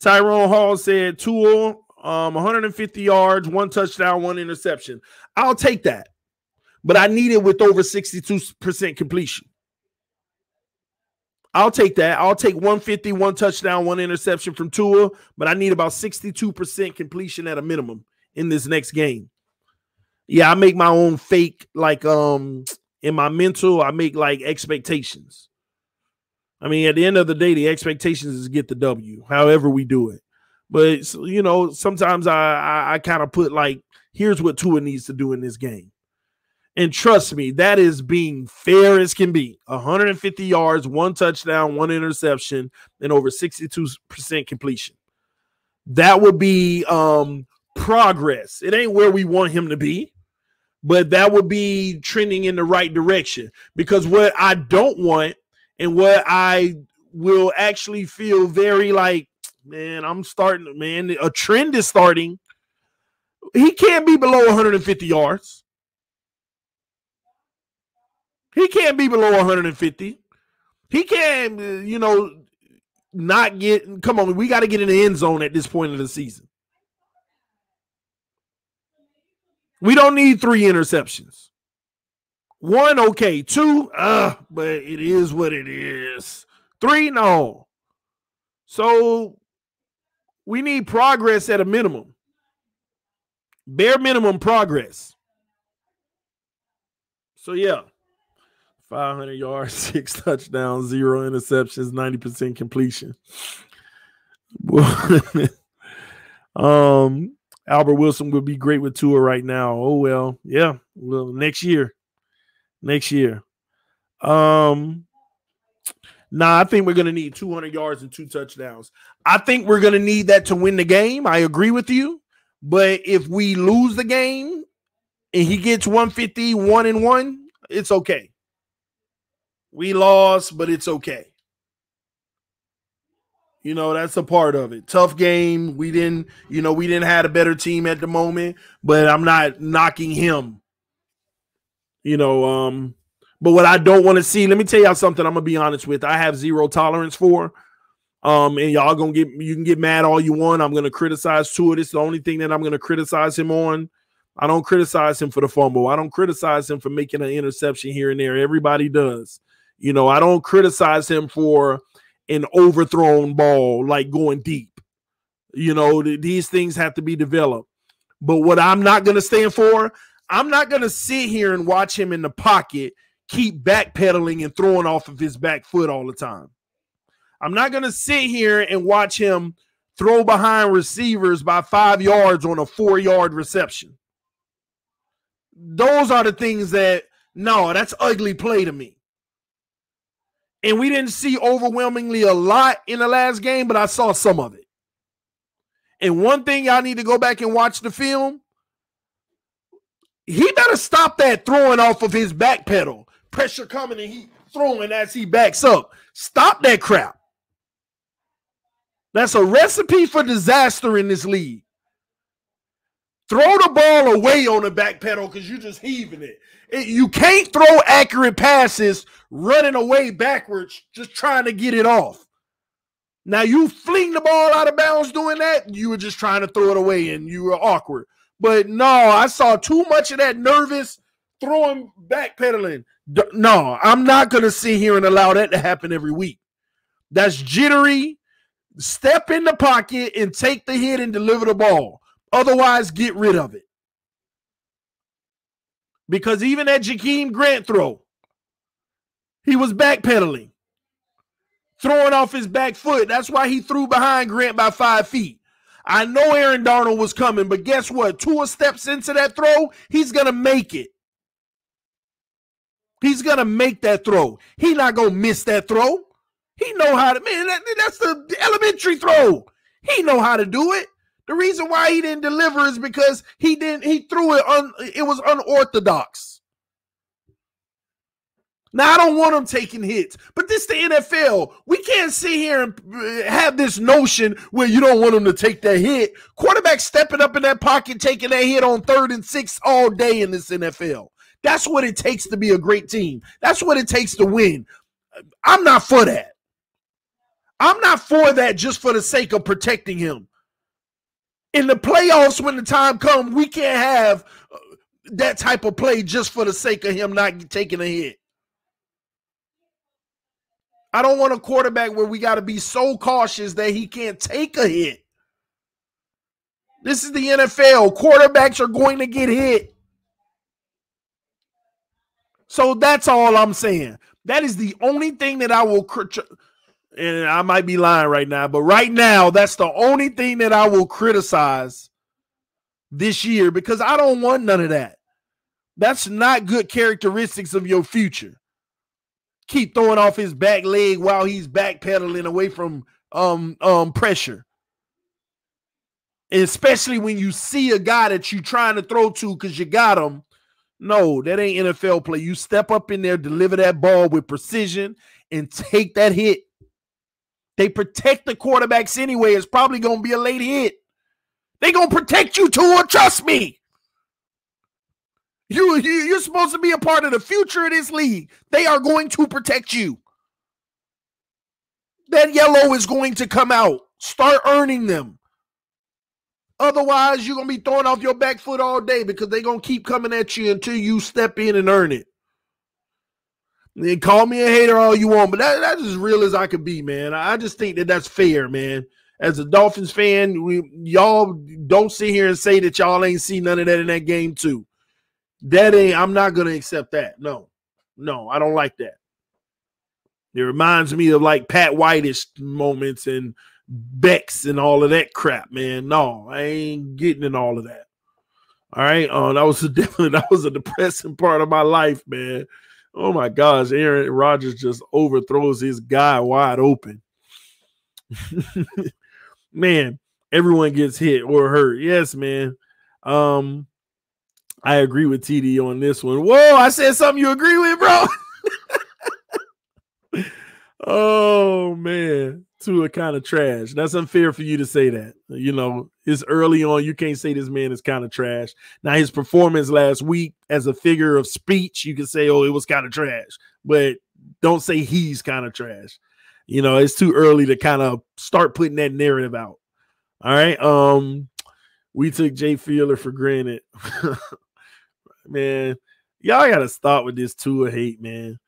Tyrone Hall said Tua, 150 yards, 1 touchdown, 1 interception. I'll take that. But I need it with over 62% completion. I'll take that. I'll take 150, 1 touchdown, 1 interception from Tua, but I need about 62% completion at a minimum in this next game. Yeah, I make my own fake, like in my mental, I make like expectations. I mean, at the end of the day, the expectations is get the W, however we do it. But, you know, sometimes I kind of put like, here's what Tua needs to do in this game. And trust me, that is being fair as can be. 150 yards, 1 touchdown, 1 interception, and over 62% completion. That would be progress. It ain't where we want him to be, but that would be trending in the right direction. Because what I don't want and what I will actually feel very like, man, a trend is starting. He can't be below 150 yards. He can't be below 150. He can't, you know, not get, come on, we got to get in the end zone at this point of the season. We don't need 3 interceptions. 1, okay. 2, but it is what it is. 3, no. So we need progress at a minimum. Bare minimum progress. So, yeah. 500 yards, 6 touchdowns, 0 interceptions, 90% completion. Albert Wilson would be great with Tua right now. Oh, well, yeah. Well, next year. I think we're going to need 200 yards and 2 touchdowns. I think we're going to need that to win the game. I agree with you. But if we lose the game and he gets 150, 1-1, it's okay. We lost, but it's okay. You know, that's a part of it. Tough game. We didn't have a better team at the moment, but I'm not knocking him. You know, but what I don't want to see, let me tell y'all something I'm going to be honest with. I have 0 tolerance for. And y'all you can get mad all you want. I'm going to criticize Tua. This is the only thing that I'm going to criticize him on. I don't criticize him for the fumble. I don't criticize him for making an interception here and there. Everybody does. You know, I don't criticize him for an overthrown ball, like going deep. You know, these things have to be developed. But what I'm not going to stand for, I'm not going to sit here and watch him in the pocket, keep backpedaling and throwing off of his back foot all the time. I'm not going to sit here and watch him throw behind receivers by 5 yards on a 4-yard reception. Those are the things that, no, that's ugly play to me. And we didn't see overwhelmingly a lot in the last game, but I saw some of it. And one thing y'all need to go back and watch the film. He better stop that throwing off of his back pedal. Pressure coming and he throwing as he backs up. Stop that crap. That's a recipe for disaster in this league. Throw the ball away on the back pedal because you're just heaving it. You can't throw accurate passes running away backwards, just trying to get it off. Now, you fling the ball out of bounds doing that, you were just trying to throw it away and you were awkward. But no, I saw too much of that nervous throwing backpedaling. No, I'm not going to sit here and allow that to happen every week. That's jittery. Step in the pocket and take the hit and deliver the ball. Otherwise, get rid of it. Because even that Jakeem Grant throw, he was backpedaling, throwing off his back foot. That's why he threw behind Grant by 5 feet. I know Aaron Darnold was coming, but guess what? Tua steps into that throw, he's going to make it. He's going to make that throw. He's not going to miss that throw. He know how to, man, that's the elementary throw. He know how to do it. The reason why he didn't deliver is because he threw it it was unorthodox. Now, I don't want him taking hits, but this is the NFL. We can't sit here and have this notion where you don't want him to take that hit. Quarterback stepping up in that pocket, taking that hit on 3rd and 6 all day in this NFL. That's what it takes to be a great team. That's what it takes to win. I'm not for that. I'm not for that just for the sake of protecting him. In the playoffs, when the time comes, we can't have that type of play just for the sake of him not taking a hit. I don't want a quarterback where we got to be so cautious that he can't take a hit. This is the NFL. Quarterbacks are going to get hit. So that's all I'm saying. That is the only thing that I will And I might be lying right now, but right now, that's the only thing that I will criticize this year because I don't want none of that. That's not good characteristics of your future. Keep throwing off his back leg while he's backpedaling away from pressure. And especially when you see a guy that you're trying to throw to because you got him. No, that ain't NFL play. You step up in there, deliver that ball with precision, and take that hit. They protect the quarterbacks anyway. It's probably going to be a late hit. They're going to protect you too, trust me. You're supposed to be a part of the future of this league. They are going to protect you. That yellow is going to come out. Start earning them. Otherwise, you're going to be throwing off your back foot all day because they're going to keep coming at you until you step in and earn it. And call me a hater all you want, but that's as real as I could be, man. I just think that that's fair, man. As a Dolphins fan, y'all don't sit here and say that y'all ain't seen none of that in that game too. I'm not going to accept that. No, I don't like that. It reminds me of like Pat White-ish moments and Bex and all of that crap, man. No, I ain't getting in all of that. All right. That was a depressing part of my life, man. Oh my gosh, Aaron Rodgers just overthrows his guy wide open. Man, everyone gets hit or hurt. Yes, man. I agree with TD on this one. Whoa, I said something you agree with, bro. Oh, man. Tua kind of trash. That's unfair for you to say that. You know, it's early on. You can't say this man is kind of trash. Now, his performance last week as a figure of speech, you can say, oh, it was kind of trash. But don't say he's kind of trash. You know, it's too early to kind of start putting that narrative out. All right. We took Jay Fiedler for granted. Man, y'all got to stop with this Tua hate, man.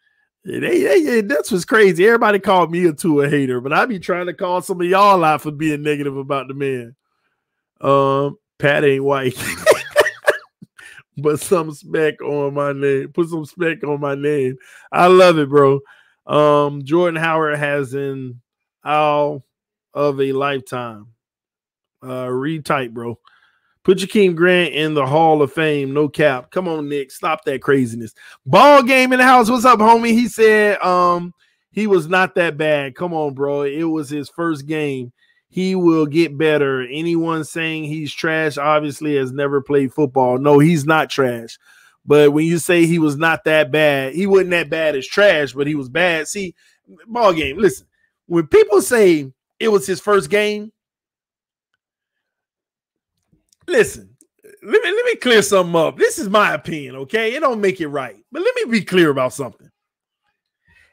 That's what's crazy. Everybody called me a Tua hater, but I be trying to call some of y'all out for being negative about the man. Pat ain't white. But some spec on my name. Put some spec on my name. I love it, bro. Jordan Howard has an owl of a lifetime. Retype, bro. Put Jakeem Grant in the Hall of Fame. No cap. Come on, Nick. Stop that craziness. Ball game in the house. What's up, homie? He said he was not that bad. Come on, bro. It was his first game. He will get better. Anyone saying he's trash obviously has never played football. No, he's not trash. But when you say he was not that bad, he wasn't that bad as trash, but he was bad. See, ball game. Listen, when people say it was his first game, listen, let me clear something up. This is my opinion, okay? It don't make it right. But let me be clear about something.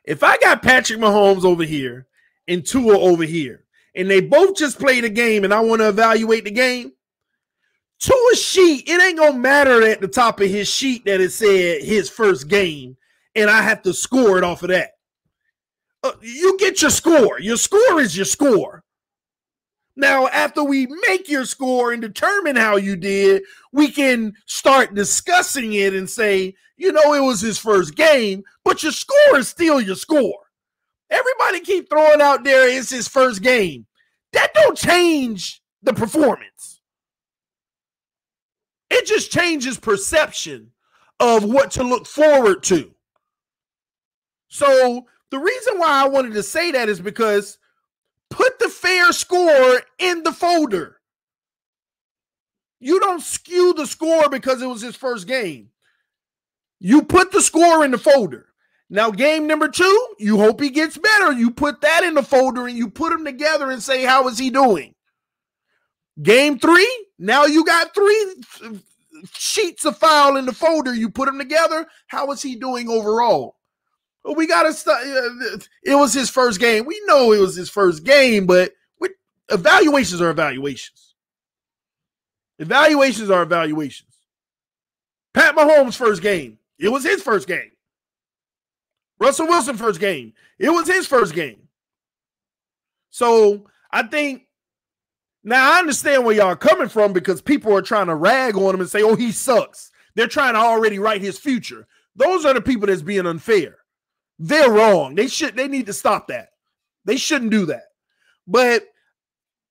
If I got Patrick Mahomes over here and Tua over here, and they both just played a game and I want to evaluate the game, Tua's sheet, it ain't going to matter at the top of his sheet that it said his first game, and I have to score it off of that. You get your score. Your score is your score. Now, after we make your score and determine how you did, we can start discussing it and say, you know, it was his first game, but your score is still your score. Everybody keep throwing out there it's his first game. That don't change the performance. It just changes perception of what to look forward to. So the reason why I wanted to say that is because put the fair score in the folder. You don't skew the score because it was his first game. You put the score in the folder. Now, game number 2, you hope he gets better. You put that in the folder and you put them together and say, how is he doing? Game 3, now you got 3 sheets of file in the folder. You put them together. How is he doing overall? Well, we got to start. It was his first game. We know it was his first game, but evaluations are evaluations. Evaluations are evaluations. Pat Mahomes' first game. It was his first game. Russell Wilson first game. It was his first game. So I think now I understand where y'all are coming from because people are trying to rag on him and say, oh, he sucks. They're trying to already write his future. Those are the people that's being unfair. They're wrong. They need to stop that. They shouldn't do that. But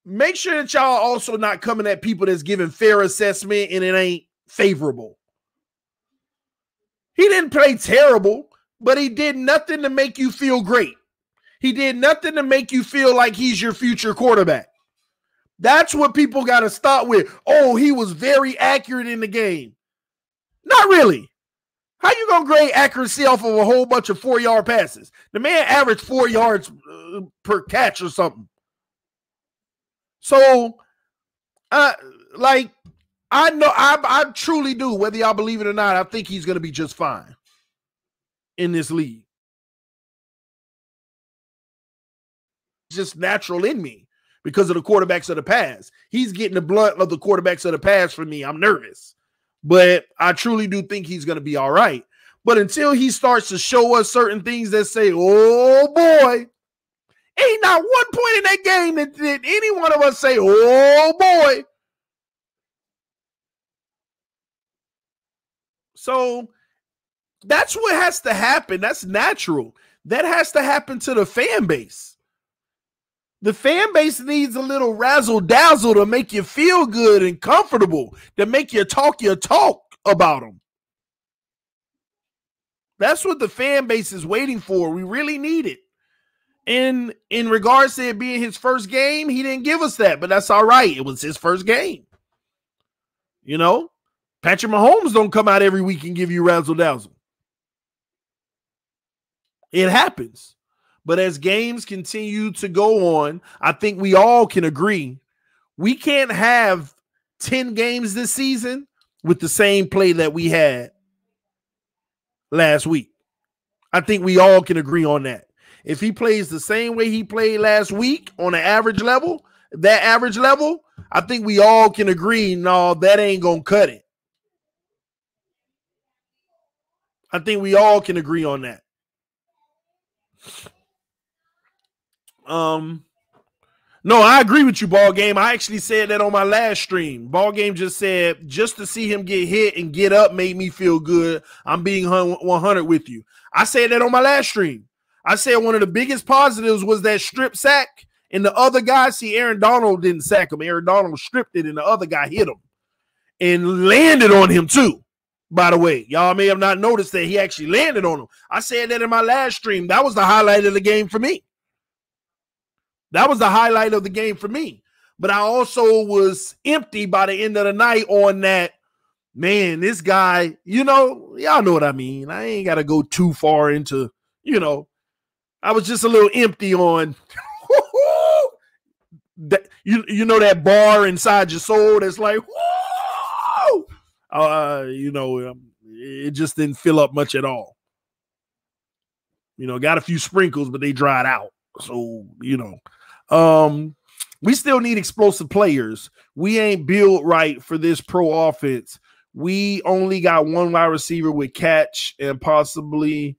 make sure that y'all also not coming at people that's giving fair assessment and it ain't favorable. He didn't play terrible, but he did nothing to make you feel great. He did nothing to make you feel like he's your future quarterback. That's what people got to start with. Oh, he was very accurate in the game. Not really. How you going to grade accuracy off of a whole bunch of 4-yard passes? The man averaged 4 yards per catch or something. So, I know, I truly do, whether y'all believe it or not, I think he's going to be just fine in this league. It's just natural in me because of the quarterbacks of the past. He's getting the blunt of the quarterbacks of the past for me. I'm nervous, but I truly do think he's going to be all right. But until he starts to show us certain things that say, oh boy, ain't not one point in that game that did any one of us say, oh boy. So that's what has to happen. That's natural. That has to happen to the fan base. The fan base needs a little razzle dazzle to make you feel good and comfortable, to make you talk your talk about them. That's what the fan base is waiting for. We really need it. And in regards to it being his first game, he didn't give us that, but that's all right. It was his first game. You know, Patrick Mahomes don't come out every week and give you razzle dazzle. It happens. But as games continue to go on, I think we all can agree we can't have 10 games this season with the same play that we had last week. I think we all can agree on that. If he plays the same way he played last week on an average level, that average level, I think we all can agree, no, that ain't going to cut it. I think we all can agree on that. No, I agree with you, Ball Game. I actually said that on my last stream. Ball Game just said, just to see him get hit and get up made me feel good. I'm being 100 with you. I said that on my last stream. I said one of the biggest positives was that strip sack, and the other guy, see, Aaron Donald didn't sack him. Aaron Donald stripped it, and the other guy hit him and landed on him too. By the way, y'all may have not noticed that he actually landed on him. I said that in my last stream. That was the highlight of the game for me. That was the highlight of the game for me. But I also was empty by the end of the night on that, man, this guy, you know, y'all know what I mean. I ain't got to go too far into, you know, I was just a little empty on that, you know, that bar inside your soul that's like, whoa! You know, it just didn't fill up much at all. You know, got a few sprinkles, but they dried out. So, you know, we still need explosive players. We ain't built right for this pro offense. We only got one wide receiver with catch and possibly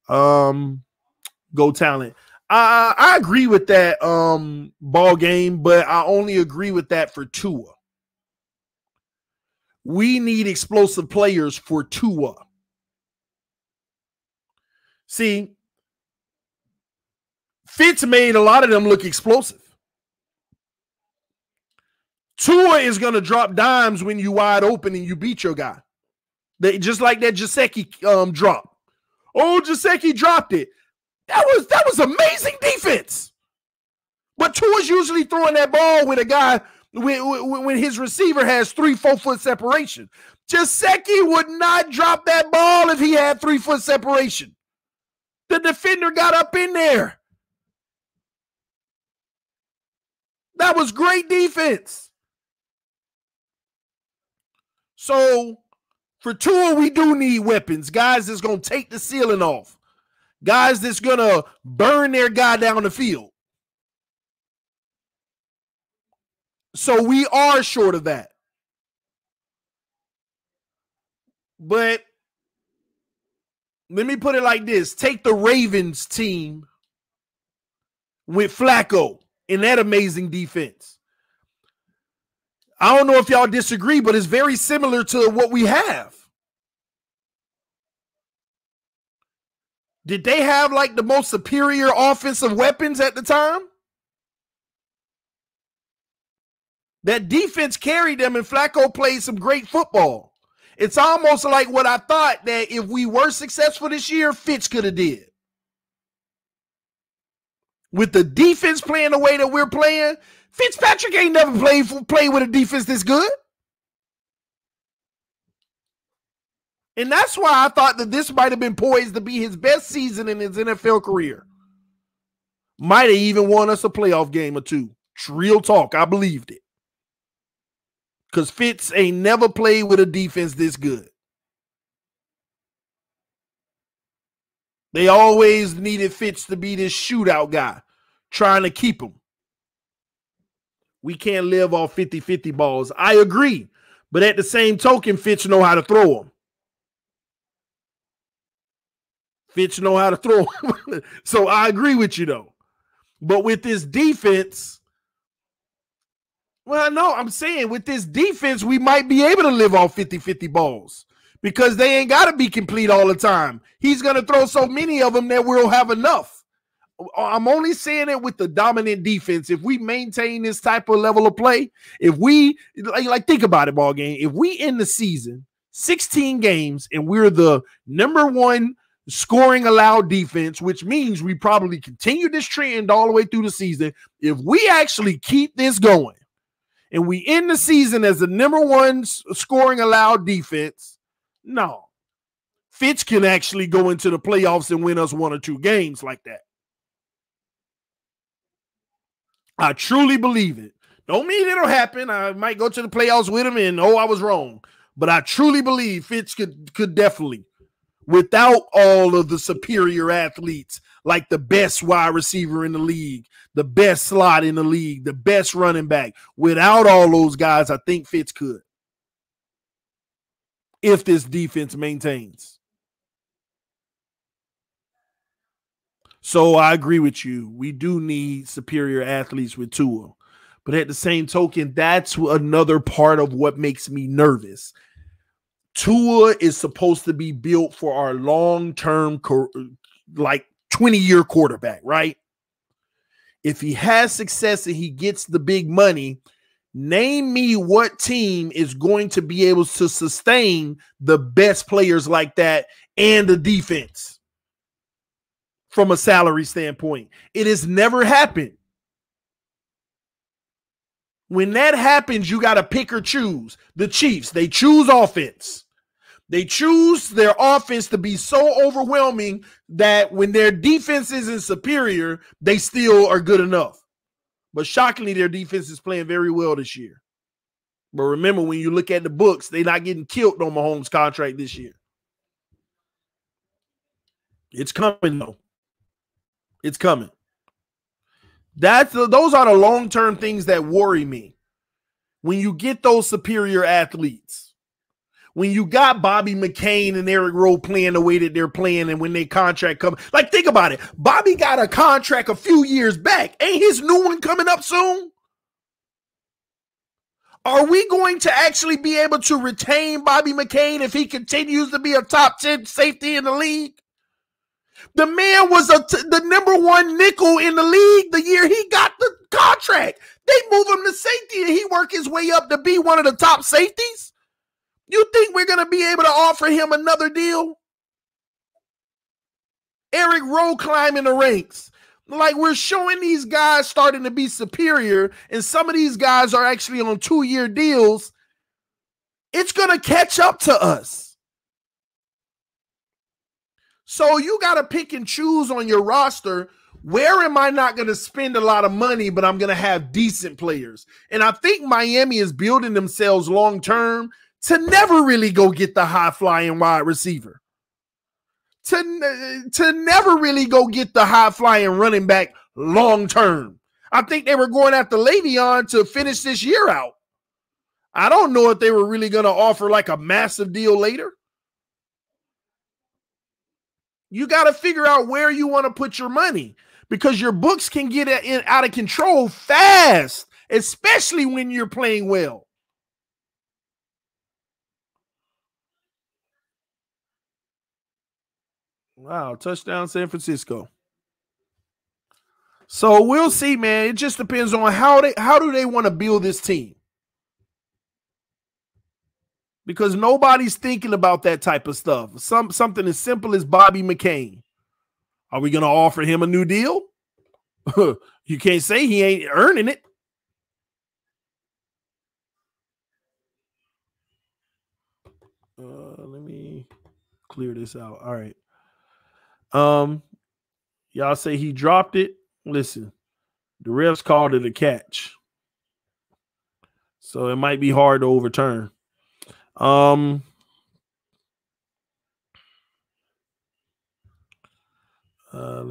go talent. I agree with that Ball Game, but I only agree with that for Tua. We need explosive players for Tua. See, Fitz made a lot of them look explosive. Tua is going to drop dimes when you wide open and you beat your guy. Just like that Gesicki drop. Oh, Gesicki dropped it. That was amazing defense. But Tua's usually throwing that ball with a guy when his receiver has 3-4 foot separation. Gesicki would not drop that ball if he had 3 foot separation. The defender got up in there. That was great defense. So for Tua, we do need weapons. Guys that's going to take the ceiling off. Guys that's going to burn their guy down the field. So we are short of that. But let me put it like this. Take the Ravens team with Flacco in that amazing defense. I don't know if y'all disagree, but it's very similar to what we have. Did they have like the most superior offensive weapons at the time? That defense carried them, and Flacco played some great football. It's almost like what I thought, that if we were successful this year, Fitz could have did. With the defense playing the way that we're playing, Fitzpatrick ain't never played with a defense this good. And that's why I thought that this might have been poised to be his best season in his NFL career. Might have even won us a playoff game or two. Real talk, I believed it. Because Fitz ain't never played with a defense this good. They always needed Fitz to be this shootout guy, trying to keep him. We can't live off 50-50 balls. I agree. But at the same token, Fitz know how to throw them. Fitz know how to throw them. So I agree with you, though. But with this defense, well, no, I'm saying with this defense, we might be able to live off 50-50 balls because they ain't got to be complete all the time. He's going to throw so many of them that we'll have enough. I'm only saying it with the dominant defense. If we maintain this type of level of play, if we like think about it, ball game. If we end the season 16 games and we're the number one scoring allowed defense, which means we probably continue this trend all the way through the season. If we actually keep this going and we end the season as the number one scoring allowed defense, no, Fitz can actually go into the playoffs and win us one or two games like that. I truly believe it. Don't mean it'll happen. I might go to the playoffs with him and, I was wrong. But I truly believe Fitz could definitely, without all of the superior athletes, like the best wide receiver in the league, the best slot in the league, the best running back, without all those guys, I think Fitz could. If this defense maintains. So I agree with you. We do need superior athletes with Tua. But at the same token, that's another part of what makes me nervous. Tua is supposed to be built for our long-term, like 20-year quarterback, right? If he has success and he gets the big money, name me what team is going to be able to sustain the best players like that and the defense from a salary standpoint. It has never happened. When that happens, you got to pick or choose. The Chiefs, they choose offense. They choose their offense to be so overwhelming that when their defense isn't superior, they still are good enough. But shockingly, their defense is playing very well this year. But remember, when you look at the books, they're not getting killed on Mahomes' contract this year. It's coming, though. It's coming. Those are the long-term things that worry me. When you get those superior athletes, when you got Bobby McCain and Eric Rowe playing the way that they're playing, and when their contract comes, like think about it. Bobby got a contract a few years back. Ain't his new one coming up soon? Are we going to actually be able to retain Bobby McCain if he continues to be a top 10 safety in the league? The man was the number one nickel in the league the year he got the contract. They move him to safety and he worked his way up to be one of the top safeties. You think we're going to be able to offer him another deal? Eric Rowe climbing the ranks. Like, we're showing these guys starting to be superior, and some of these guys are actually on 2-year deals. It's going to catch up to us. So you got to pick and choose on your roster. Where am I not going to spend a lot of money, but I'm going to have decent players? And I think Miami is building themselves long-term to never really go get the high-flying wide receiver. To never really go get the high-flying running back long-term. I think they were going after Le'Veon to finish this year out. I don't know if they were really going to offer like a massive deal later. You got to figure out where you want to put your money because your books can get out of control fast, especially when you're playing well. Wow, touchdown San Francisco. So we'll see, man. It just depends on how do they want to build this team. Because nobody's thinking about that type of stuff. Something as simple as Bobby McCain. Are we going to offer him a new deal? You can't say he ain't earning it. Let me clear this out. All right. Y'all say he dropped it. Listen, the refs called it a catch. So it might be hard to overturn. Let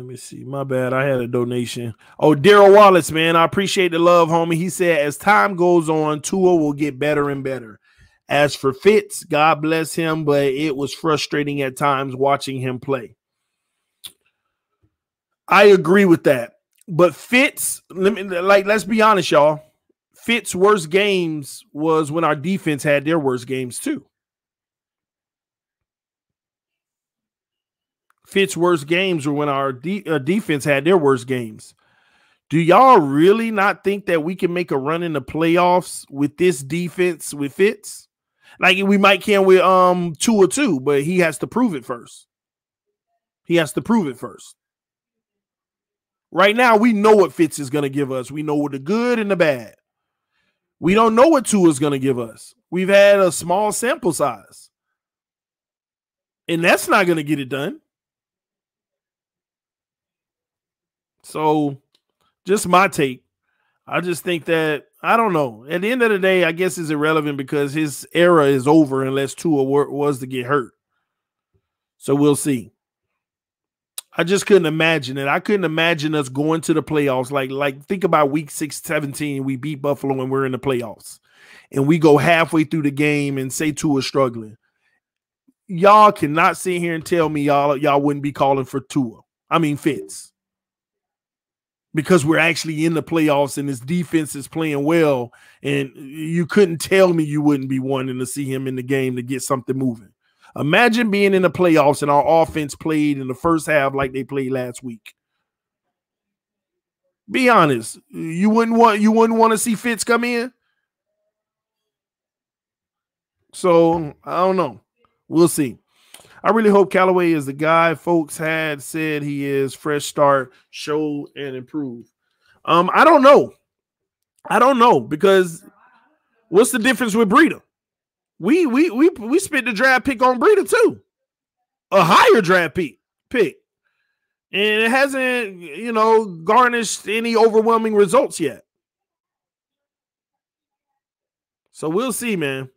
me see. My bad. I had a donation. Oh, Daryl Wallace, man. I appreciate the love, homie. He said, as time goes on, Tua will get better and better. As for Fitz, God bless him, but it was frustrating at times watching him play. I agree with that. But Fitz, let's be honest, y'all. Fitz's worst games was when our defense had their worst games too. Fitz's worst games were when our defense had their worst games. Do y'all really not think that we can make a run in the playoffs with this defense with Fitz? Like we might can with 2-2, but he has to prove it first. He has to prove it first. Right now, we know what Fitz is going to give us. We know what the good and the bad. We don't know what Tua is going to give us. We've had a small sample size. And that's not going to get it done. So, just my take. I just think that, I don't know. At the end of the day, I guess it's irrelevant because his era is over unless Tua was to get hurt. So, we'll see. I just couldn't imagine it. I couldn't imagine us going to the playoffs. Like think about week 6-17. We beat Buffalo and we're in the playoffs. And we go halfway through the game and say Tua's struggling. Y'all cannot sit here and tell me y'all wouldn't be calling for Fitz. Because we're actually in the playoffs and his defense is playing well. And you couldn't tell me you wouldn't be wanting to see him in the game to get something moving. Imagine being in the playoffs and our offense played in the first half like they played last week. Be honest. You wouldn't want to see Fitz come in? So, I don't know. We'll see. I really hope Callaway is the guy folks had said he is. Fresh start, show, and improve. I don't know. I don't know because what's the difference with Breida? We spent the draft pick on Breida too. A higher draft pick. And it hasn't, garnished any overwhelming results yet. So we'll see, man.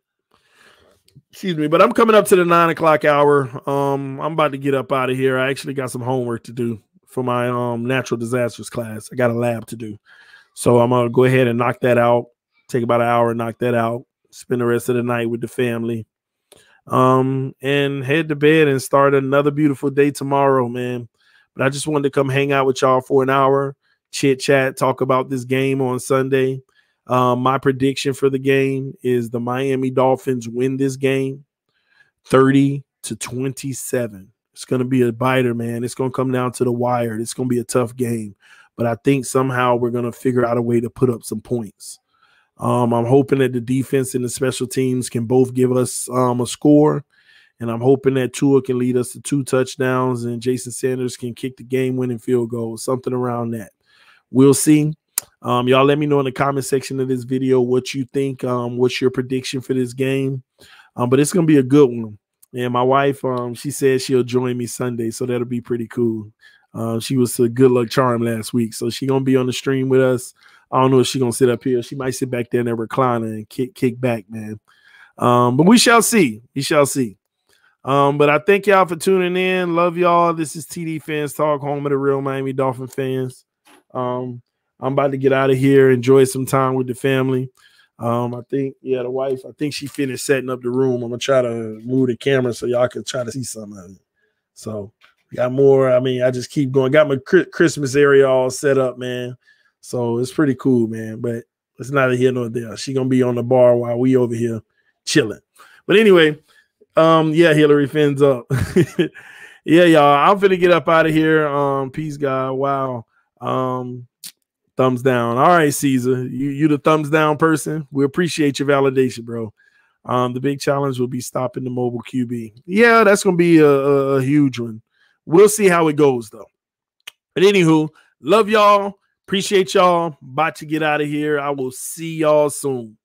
Excuse me, but I'm coming up to the 9 o'clock hour. I'm about to get up out of here. I actually got some homework to do for my natural disasters class. I got a lab to do. So I'm going to go ahead and knock that out. Take about an hour and knock that out. Spend the rest of the night with the family. And head to bed and start another beautiful day tomorrow, man. But I just wanted to come hang out with y'all for an hour, chit chat, talk about this game on Sunday. My prediction for the game is the Miami Dolphins win this game 30-27. It's going to be a biter, man. It's going to come down to the wire. It's going to be a tough game. But I think somehow we're going to figure out a way to put up some points. I'm hoping that the defense and the special teams can both give us a score. And I'm hoping that Tua can lead us to 2 touchdowns and Jason Sanders can kick the game-winning field goal, something around that. We'll see. Y'all let me know in the comment section of this video what you think. What's your prediction for this game? But it's going to be a good one. And my wife, she said she'll join me Sunday, so that'll be pretty cool. She was a good luck charm last week, so she's going to be on the stream with us. I don't know if she's going to sit up here. She might sit back there in that recliner and kick back, man. But we shall see. We shall see. But I thank y'all for tuning in. Love y'all. This is TD Fans Talk, home of the real Miami Dolphin fans. I'm about to get out of here, enjoy some time with the family. I think, the wife, I think she finished setting up the room. I'm going to try to move the camera so y'all can try to see some of it. So, got more. I just keep going. Got my Christmas area all set up, man. So, it's pretty cool, man. But it's neither here nor there. She going to be on the bar while we over here chilling. But anyway, Hillary fins up. Yeah, y'all. I'm finna get up out of here. Peace, God. Wow. Thumbs down. All right, Caesar. You the thumbs down person. We appreciate your validation, bro. The big challenge will be stopping the mobile QB. Yeah, that's gonna be a huge one. We'll see how it goes though. But anywho, love y'all. Appreciate y'all. About to get out of here. I will see y'all soon.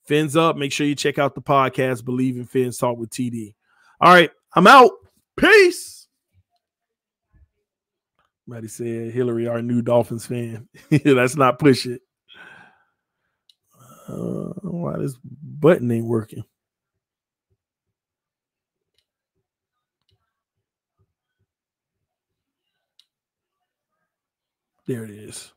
Fins up. Make sure you check out the podcast, Believe in Fins Talk with TD. All right, I'm out. Peace. Somebody said Hillary, our new Dolphins fan. Let's not push it. Why this button ain't working? There it is.